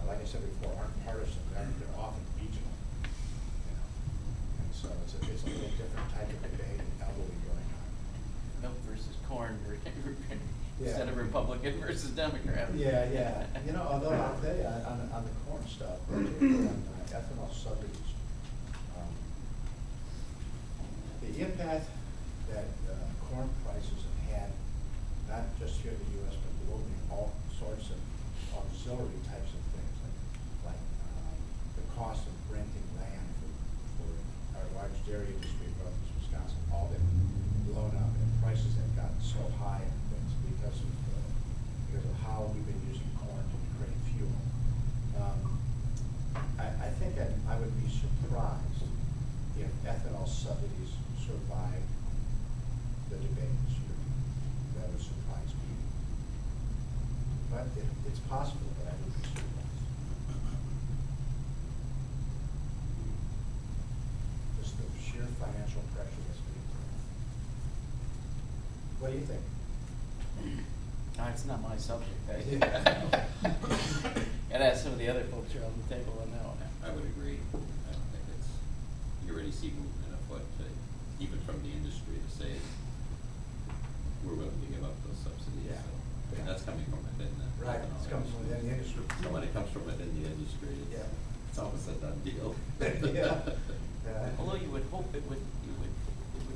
like I said before, aren't partisan. They're often regional. And so it's a little different type of debate and elbowing going on. Milk versus corn, Yeah. instead of Republican versus Democrat. Yeah. Although I'll tell you, on the corn stuff, particularly on ethanol subsidies, the impact that corn prices have had, not just here in the U.S., but globally, all sorts of auxiliary types of things, like the cost of renting land for our large dairy industry in northeast Wisconsin, all been blown up, and prices have gotten so high on things because of how we've been using corn to create fuel. I think that I would be surprised if ethanol subsidies survive the debate this year. That would surprise me. But it's possible, but I would be surprised. Just the sheer financial pressure that's being put on. What do you think? It's not my subject. Yeah. And ask some of the other folks here on the table on that one. I would agree. I don't think you already see movement afoot, even from the industry, to say we're willing to give up those subsidies. Yeah. So, and that's coming from within the Right, ethanol it's coming from within the industry. So when it comes from within the industry, it's almost a done deal. Yeah. Although you would hope it would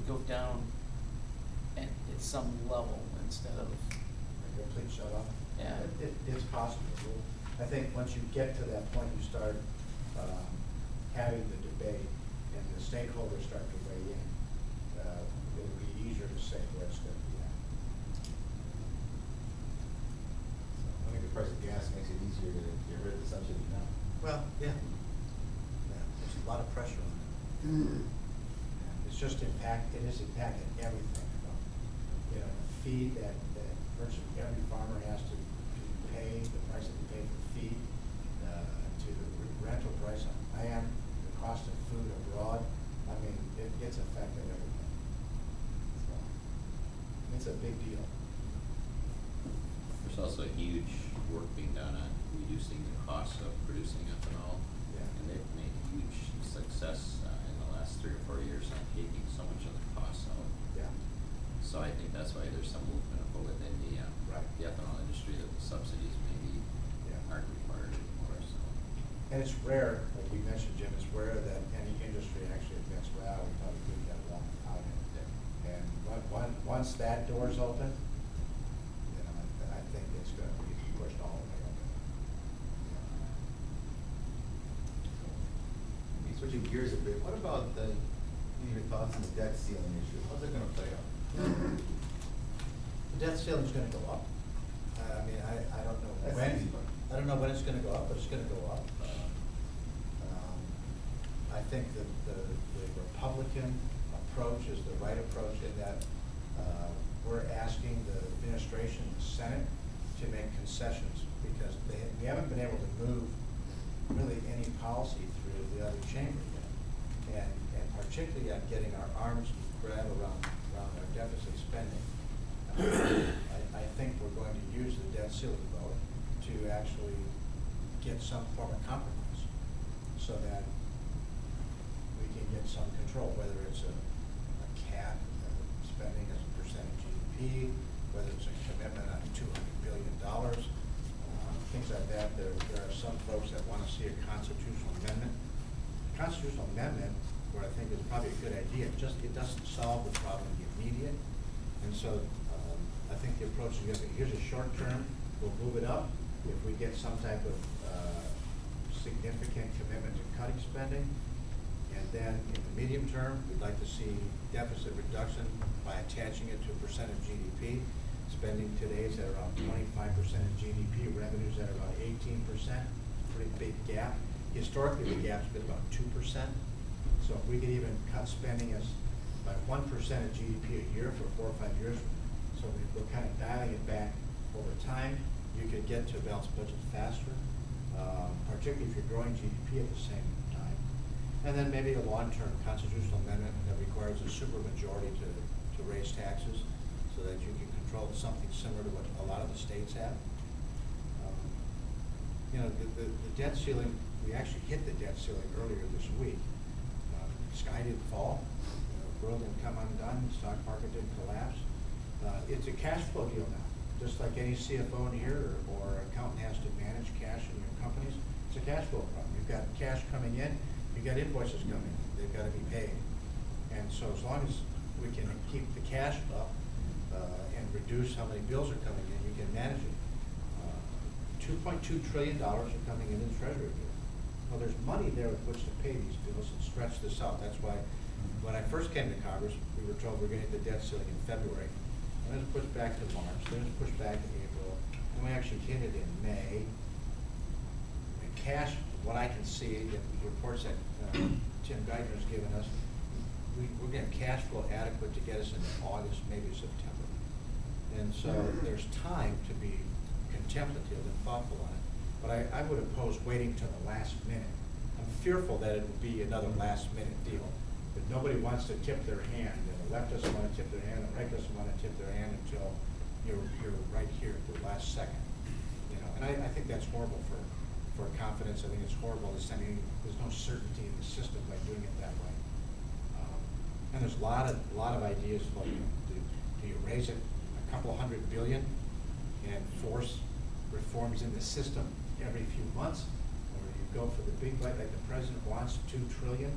go down at some level instead of. A complete shut off? Yeah. It's possible. I think once you get to that point, you start having the debate and the stakeholders start to weigh in. It'll be easier to say where it's going to be at. I think the price of gas makes it easier to get rid of the subsidy now. Well, yeah. There's a lot of pressure on it. It's just it has impacted everything. The feed that virtually every farmer has to pay, the price that they pay for feed, to the rental price on land, the cost of food abroad. I mean, it's affected everything. So, it's a big deal. There's also huge work being done on reducing the cost of producing ethanol. Yeah. And they've made huge success in the last 3 or 4 years on taking so much of the costs out. Yeah. So I think that's why there's some movement within the ethanol industry that the subsidies maybe aren't required anymore. So. And it's rare, like you mentioned, Jim, it's rare that any industry actually admits, well, we probably could get one out in it. And once that door's open, I think it's going to be pushed all the way open. Switching gears a bit, what about Your thoughts on the debt ceiling issue, how's it gonna play out? The debt ceiling's gonna go up. I mean, I don't know That's when, easy, but- I don't know when it's gonna go up, but it's gonna go up. I think that the Republican approach is the right approach in that we're asking the administration, the Senate, to make concessions because we haven't been able to move really any policy through the other chamber yet. And particularly on getting our arms grabbed around our deficit spending. I think we're going to use the debt ceiling vote to actually get some form of compromise so that we can get some control, whether it's a cap spending as a percentage of GDP, whether it's a commitment on $200 billion, things like that. There are some folks that want to see a constitutional amendment. Constitutional amendment, what I think is probably a good idea, it doesn't solve the problem in the immediate. And so I think the approach is here's a short term, we'll move it up. If we get some type of significant commitment to cutting spending, and then in the medium term, we'd like to see deficit reduction by attaching it to a percent of GDP. Spending today is at around 25% of GDP, revenues at about 18%, pretty big gap. Historically, the gap's been about 2%. So if we could even cut spending as by 1% of GDP a year for 4 or 5 years, so we're kind of dialing it back over time, you could get to a balanced budget faster, particularly if you're growing GDP at the same time. And then maybe a long-term constitutional amendment that requires a supermajority to raise taxes so that you can control something similar to what a lot of the states have. You know, the debt ceiling, we actually hit the debt ceiling earlier this week. Sky didn't fall, the world didn't come undone, the stock market didn't collapse. It's a cash flow deal now. Just like any CFO in here or accountant has to manage cash in your companies, it's a cash flow problem. You've got cash coming in, you've got invoices coming in, they've got to be paid. And so as long as we can keep the cash up and reduce how many bills are coming in, you can manage it. $2.2 trillion are coming into the Treasury bill. Well, there's money there with which to pay these bills and stretch this out. That's why when I first came to Congress, we were told we're going to hit the debt ceiling in February. And it was pushed back to March, then it was pushed back to April, and we actually hit it in May. And cash, what I can see in reports that Tim Geithner's given us, we're getting cash flow adequate to get us into August, maybe September. And so there's time to be contemplative and thoughtful on it. But I would oppose waiting till the last minute. I'm fearful that it will be another last minute deal. But nobody wants to tip their hand. The left doesn't want to tip their hand, the right doesn't want to tip their hand until you're right here at the last second. You know, and I think that's horrible for confidence. I think it's horrible to sending, there's no certainty in the system by doing it that way. And there's a lot of ideas floating. Do you raise it a couple $100 billion and force reforms in the system every few months, or do you go for the big bite like the president wants, $2 trillion,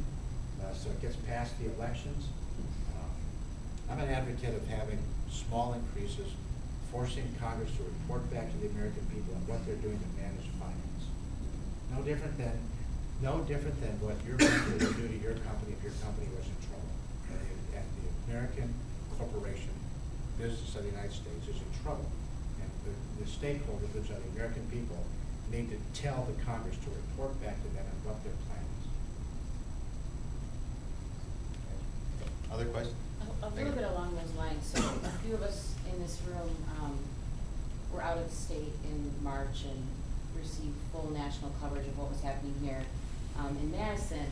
so it gets past the elections? I'm an advocate of having small increases, forcing Congress to report back to the American people on what they're doing to manage finance. No different than what you're going to do to your company if your company was in trouble. And the American corporation, business of the United States, is in trouble. And the stakeholders, which are the American people, need to tell the Congress to report back to them on what their plan is. Other questions? A little bit along those lines. So a few of us in this room were out of state in March and received full national coverage of what was happening here in Madison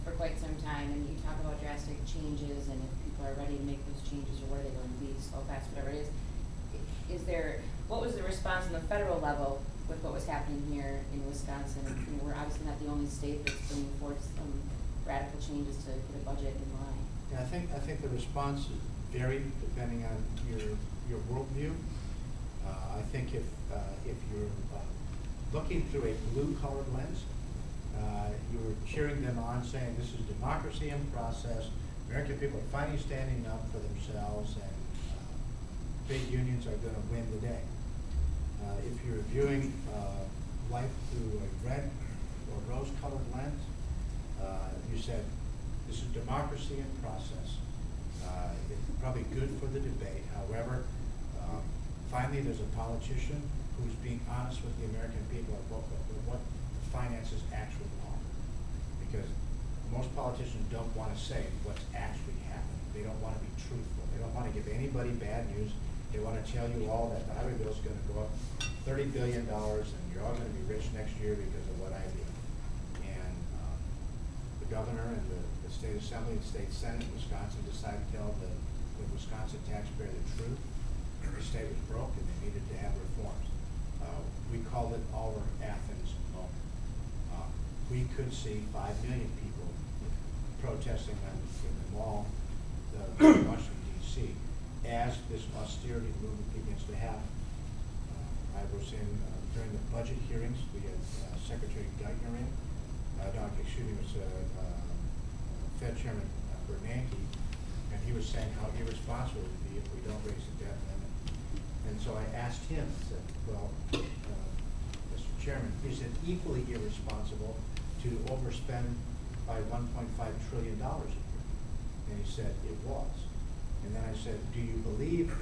for quite some time. And you talk about drastic changes and if people are ready to make those changes or what are they going to be, slow, fast, whatever it is. What was the response on the federal level with what was happening here in Wisconsin? You know, we're obviously not the only state that's bringing forth some radical changes to get a budget in line. Yeah, I think the response is varied depending on your worldview. I think if you're looking through a blue-colored lens, you're cheering them on, saying this is democracy in process. American people are finally standing up for themselves, and big unions are going to win the day. If you're viewing life through a red or rose-colored lens, you said This is democracy in process. It's probably good for the debate. However, finally, there's a politician who's being honest with the American people about what finances actually are. Because most politicians don't want to say what's actually happening. They don't want to be truthful. They don't want to give anybody bad news. They want to tell you all that the highway bill is going to go up $30 billion and you're all going to be rich next year because of what I do. And the governor and the state assembly and state senate in Wisconsin decided to tell the Wisconsin taxpayer the truth. The state was broke and they needed to have reforms. We called it our Athens moment. We could see 5 million people protesting in the mall in Washington, D.C. as this austerity movement begins to happen. I was in, during the budget hearings, we had Secretary Geithner in, it was Fed Chairman Bernanke, and he was saying how irresponsible it would be if we don't raise the debt limit. And so I asked him, I said, well, Mr. Chairman, is it equally irresponsible to overspend by $1.5 trillion a year? And he said it was. And then I said, do you believe,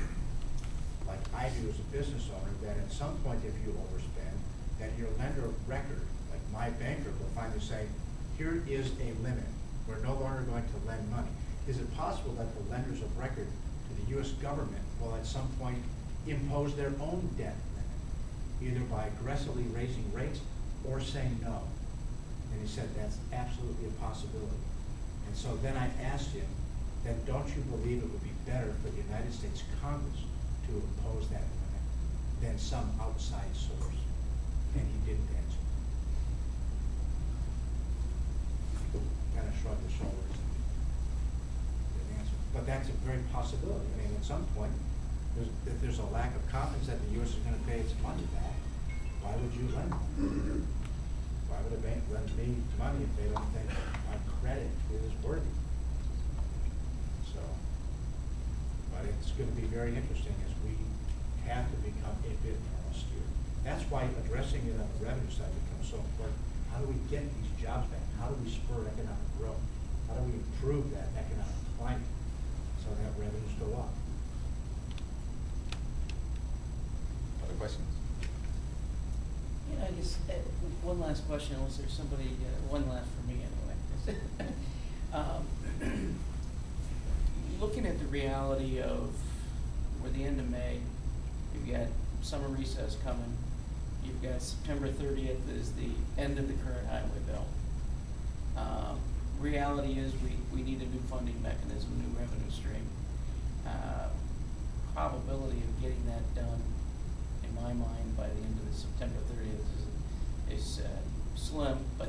like I do as a business owner, that at some point if you overspend, that your lender of record, like my banker, will finally say, here is a limit. We're no longer going to lend money. Is it possible that the lenders of record to the U.S. government will at some point impose their own debt limit, either by aggressively raising rates or saying no? And he said that's absolutely a possibility. And so then I asked him, then don't you believe it would be better for the United States Congress to impose that limit than some outside source? And he didn't answer. Kind of shrugged his shoulders and didn't answer. But that's a very possibility. I mean, at some point, if there's a lack of confidence that the U.S. is going to pay its money back, why would you lend money? Why would a bank lend me money if they don't think my credit is worthy? So, but it's going to be very interesting as we have to become a bit more austere. That's why addressing it on the revenue side becomes so important. How do we get these jobs back? How do we spur economic growth? How do we improve that economic climate so that revenues go up? Other questions? Yeah, I guess one last question, unless there's somebody, one last for me anyway. Looking at the reality of we're the end of May, you've got summer recess coming, you've got September 30th is the end of the current highway bill. Reality is we need a new funding mechanism, new revenue stream. Probability of getting that done, in my mind, by the end of the September 30th is slim, but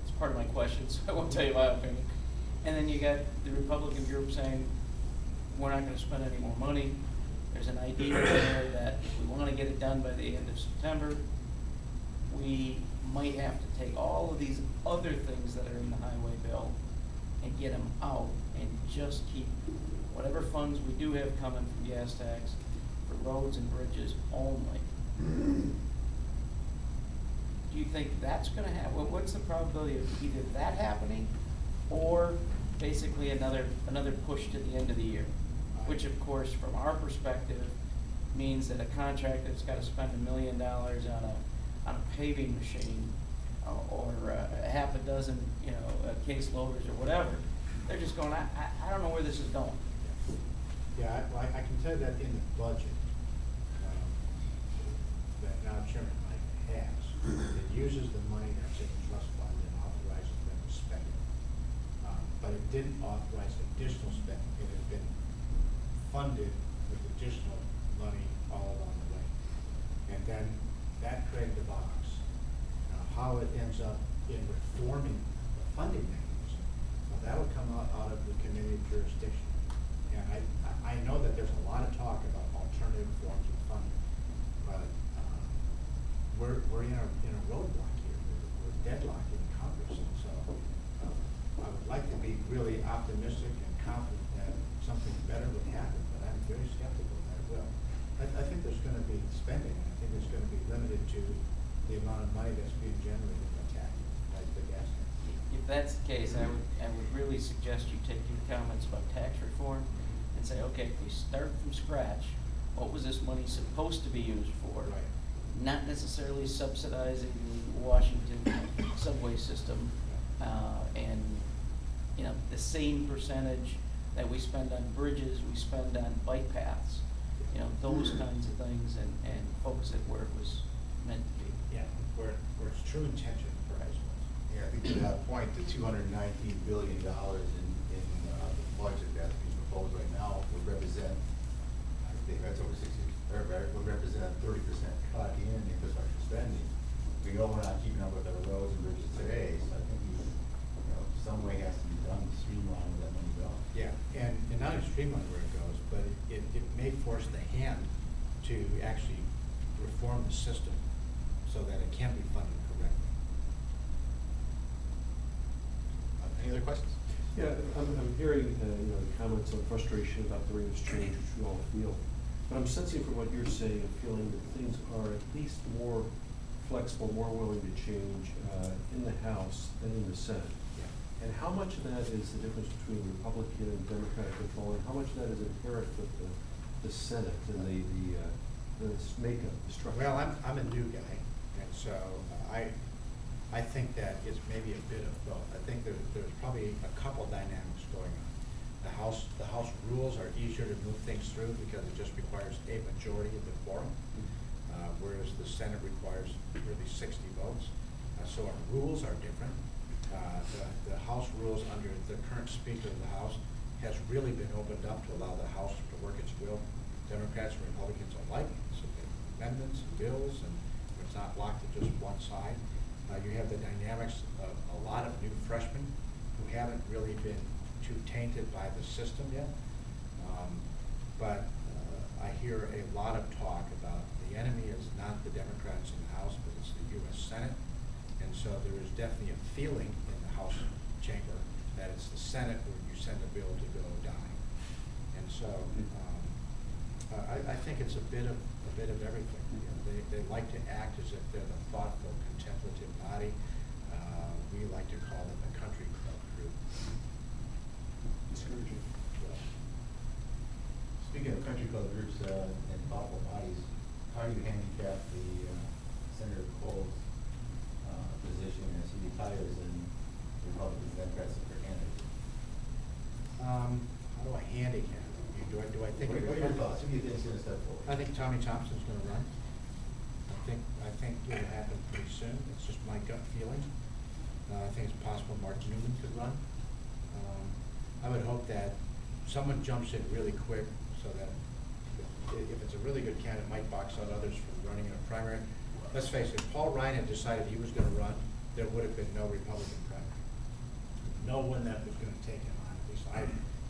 it's part of my question, so I won't tell you my opinion. And then you got the Republican group saying, we're not going to spend any more money. There's an idea there that if we want to get it done by the end of September, we might have to take all of these other things that are in the highway bill and get them out and just keep whatever funds we do have coming from gas tax for roads and bridges only. Do you think that's going to happen? What's the probability of either that happening or basically another push to the end of the year? Which, of course, from our perspective, means that a contractor that's got to spend $1 million on a paving machine or a half a dozen, case loaders or whatever, they're just going, I don't know where this is going. Yeah, I can tell you that in the budget that now Chairman Mike has, it uses the money that's in the trust fund and authorizes them to spend it. But it didn't authorize additional spending. It has been funded with additional money all along the way. And then that created the box. Now, how it ends up in reforming the funding mechanism, well, that will come out of the committee of jurisdiction. And I know that there's a lot of talk about alternative forms of funding, but we're in a roadblock here. We're deadlocked in Congress, and so I would like to be really optimistic and confident that something better would happen, but I'm very skeptical that it will. I think there's going to be spending. I think it's going to be limited to the amount of money that's being generated by tax, like the gas tax. if that's the case, I would really suggest you take your comments about tax reform and say, okay, if we start from scratch, what was this money supposed to be used for? Right. Not necessarily subsidizing the Washington subway system, and, you know, the same percentage that we spend on bridges, we spend on bike paths, you know, those kinds of things, and focus it where it was meant to be. Yeah, where it's true intention for high schools. Yeah, I think to that point, the $219 billion in the budget that's being proposed right now would represent, I think that's over 60, would represent a 30% cut in infrastructure spending. We know we're not keeping up with our roads and bridges today, so I think some way has to be done to streamline where that money goes. Yeah, and not only streamline where it goes, but it may force the hand to actually reform the system so that it can be funded correctly. Any other questions? Yeah, I'm hearing, the comments on frustration about the rate of change, which we all feel. But I'm sensing from what you're saying and feeling that things are at least more flexible, more willing to change in the House than in the Senate. And how much of that is the difference between Republican and Democratic control, and how much of that is inherent with the Senate and the makeup, the structure? Well, I'm a new guy, and so I think that it's maybe a bit of both. I think there's probably a couple dynamics going on. The House rules are easier to move things through because it just requires a majority of the quorum, whereas the Senate requires really 60 votes. So our rules are different. The House rules under the current Speaker of the House has really been opened up to allow the House to work its will. Democrats and Republicans alike, so amendments and bills, and it's not locked to just one side. You have the dynamics of a lot of new freshmen who haven't really been too tainted by the system yet. But I hear a lot of talk about the enemy is not the Democrats in the House, but it's the U.S. Senate. And so there is definitely a feeling in the House chamber that it's the Senate where you send a bill to go die. And so I think it's a bit of everything. You know, they like to act as if they're the thoughtful, contemplative body. We like to call them the country club group. Speaking of country club groups and thoughtful bodies, how do you handicap the Senator Cole's position as he retires and Republicans and Democrats are for candidates? How do I handicap it? Do I think? What are your thoughts? Who do you think is going to step forward? I think Tommy Thompson's going to run. I think it'll happen pretty soon. It's just my gut feeling. I think it's possible Mark Newman could run. I would hope that someone jumps in really quick so that if it's a really good candidate, might box out others from running in a primary. Let's face it, if Paul Ryan had decided he was going to run, there would have been no Republican primary. No one that was going to take him on. At least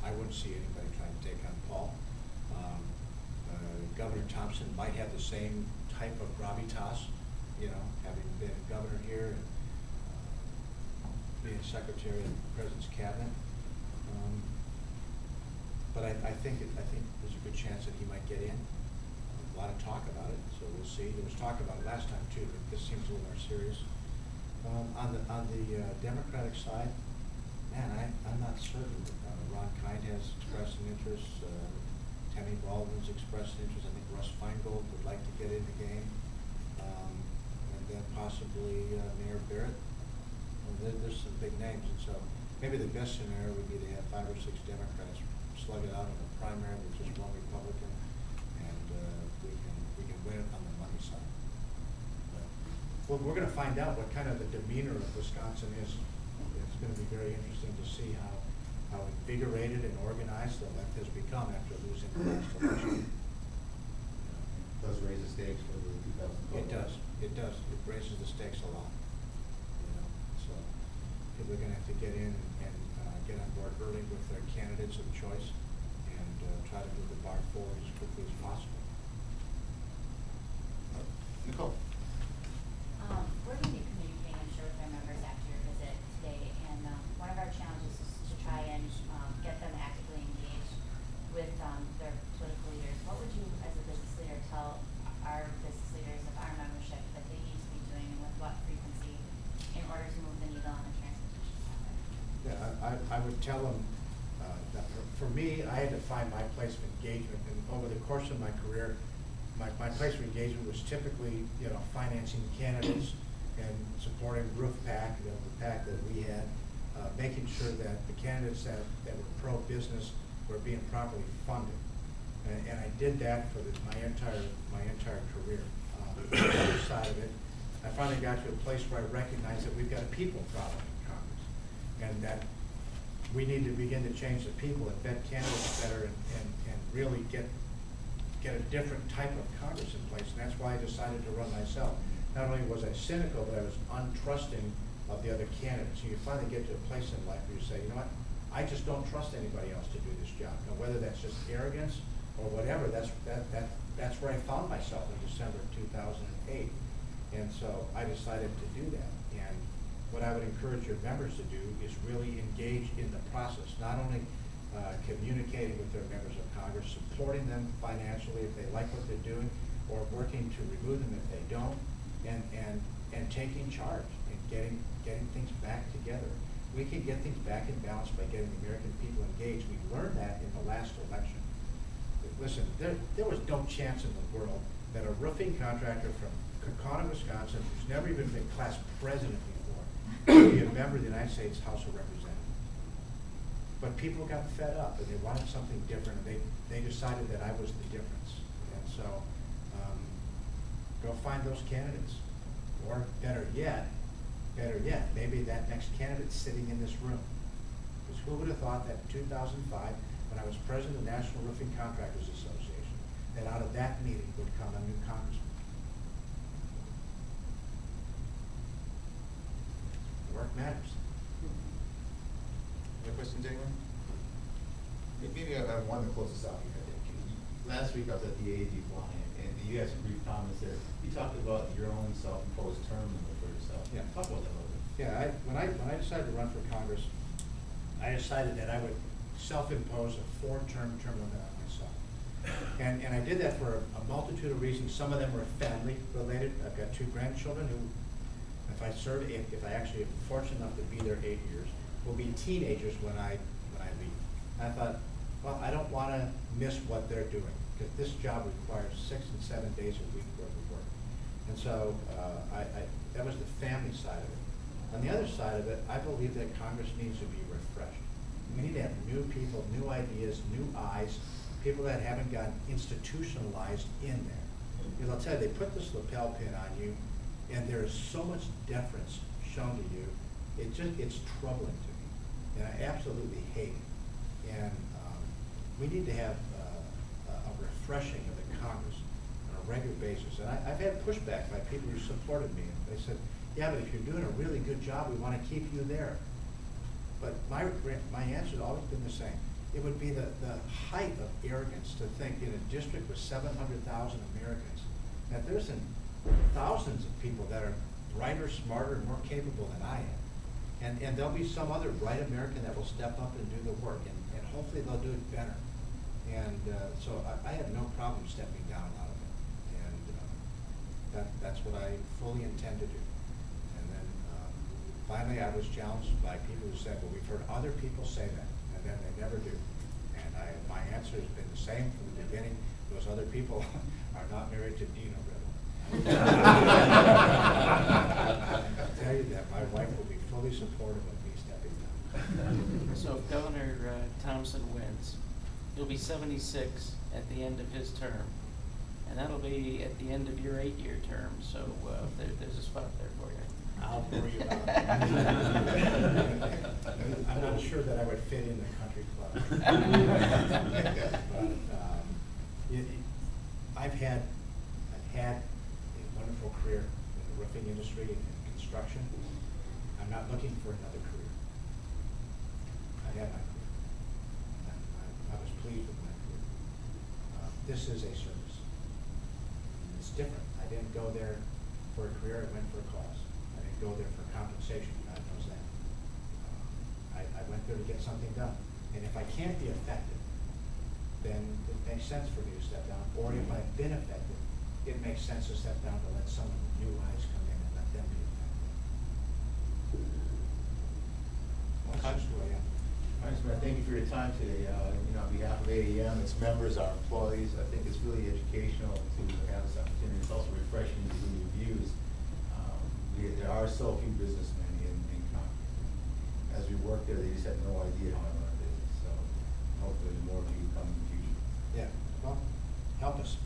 I wouldn't see anybody trying to take on Paul. Governor Thompson might have the same type of gravitas, having been governor here and being secretary of the president's cabinet. But I think there's a good chance that he might get in. A lot of talk about it, so we'll see. There was talk about it last time too, but this seems a little more serious. On the Democratic side, man, I'm not certain. Ron Kind has expressed an interest. Tammy Baldwin's expressed an interest. I think Russ Feingold would like to get in the game, and then possibly Mayor Barrett. There's some big names, and so maybe the best scenario would be to have 5 or 6 Democrats slug it out in a primary with just one Republican, and we can win it on the money side. Well, we're going to find out what kind of the demeanor of Wisconsin is. It's going to be very interesting to see how invigorated and organized the left has become after losing the last election. It does raise the stakes for the 2012. It does. It does. It raises the stakes a lot. So people are going to have to get in and get on board early with their candidates of choice and try to move the bar forward as quickly as possible. Nicole. We're going to be communicating, I'm sure, with our members after your visit today, and one of our challenges is to try and get them actively engaged with their political leaders. What would you, as a business leader, tell our business leaders of our membership that they need to be doing, and with what frequency, in order to move the needle on the transportation side? would tell them that for me, I had to find my place of engagement, and over the course of my career, my place of engagement was typically, you know, financing candidates and supporting roof PAC, you know, the PAC that we had, making sure that the candidates that were pro-business were being properly funded. And I did that for my entire career. The other side of it, I finally got to a place where I recognized that we've got a people problem in Congress, and that we need to begin to change the people and vet candidates better and really get a different type of Congress in place. And that's why I decided to run myself. Not only was I cynical, but I was untrusting of the other candidates. So you finally get to a place in life where you say, you know what, I just don't trust anybody else to do this job. Now, whether that's just arrogance or whatever, that's where I found myself in December of 2008. And so I decided to do that. And what I would encourage your members to do is really engage in the process, not only communicating with their members of Congress, supporting them financially if they like what they're doing, or working to remove them if they don't, and taking charge and getting things back together. We can get things back in balance by getting the American people engaged. We learned that in the last election. Listen, there was no chance in the world that a roofing contractor from Kaukauna, Wisconsin, who's never even been class president before, would be a member of the United States House of Representatives. But people got fed up and they wanted something different, and they decided that I was the difference. And so, go find those candidates. Or better yet, maybe that next candidate's sitting in this room. Because who would have thought that in 2005, when I was president of the National Roofing Contractors Association, that out of that meeting would come a new congressman. Work matters. Any questions, anyone? Maybe I want to close this out here. Last week I was at the AED flying, and you had some brief comments there. You talked about your own self-imposed term limit for yourself. Yeah. Talk about that a little bit. Yeah, when I decided to run for Congress, I decided that I would self-impose a 4-term term limit on myself. And I did that for a multitude of reasons. Some of them were family related. I've got 2 grandchildren who, if I actually am fortunate enough to be there 8 years, will be teenagers when I leave. And I thought, well, I don't want to miss what they're doing, because this job requires 6 and 7 days a week worth of work. And so that was the family side of it. On the other side of it, I believe that Congress needs to be refreshed. We need to have new people, new ideas, new eyes, people that haven't gotten institutionalized in there. Because I'll tell you, they put this lapel pin on you, and there is so much deference shown to you. It's troubling to me, and I absolutely hate it. And we need to have a refreshing of the Congress on a regular basis. And I've had pushback by people who supported me. They said, yeah, but if you're doing a really good job, we want to keep you there. But my answer has always been the same. It would be the height of arrogance to think in a district with 700,000 Americans that there's thousands of people that are brighter, smarter, and more capable than I am. And there'll be some other bright American that will step up and do the work, and hopefully they'll do it better. And so I have no problem stepping down out of it. And that's what I fully intend to do. And then finally I was challenged by people who said, well, we've heard other people say that, and then they never do. And my answer has been the same from the beginning. Those other people are not married to Dina Ribble. I'll tell you that my wife will be fully supportive of me stepping down. So if Governor Thompson wins, he'll be 76 at the end of his term, and that'll be at the end of your 8-year term. So there's a spot there for you. I'll worry about it. I'm not sure that I would fit in the country club. But I've had a wonderful career in the roofing industry and in construction. I'm not looking for another career. I had my career. I was pleased with my career. This is a service. It's different. I didn't go there for a career. I went for a cause. I didn't go there for compensation. God knows that. I went there to get something done. And if I can't be effective, then it makes sense for me to step down. Or if I've been effective, it makes sense to step down to let someone with new eyes come in and let them be effective. Well, that's just who I am. Congressman, thank you for your time today. On behalf of AEM, its members, our employees, I think it's really educational to have this opportunity. It's also refreshing to hear your views. There are so few businessmen in Congress. As we work there, they just had no idea how to run a business. So hopefully more of you come in the future. Yeah, well, help us.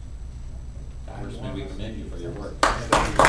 Congressman, we commend you for your work. Thank you.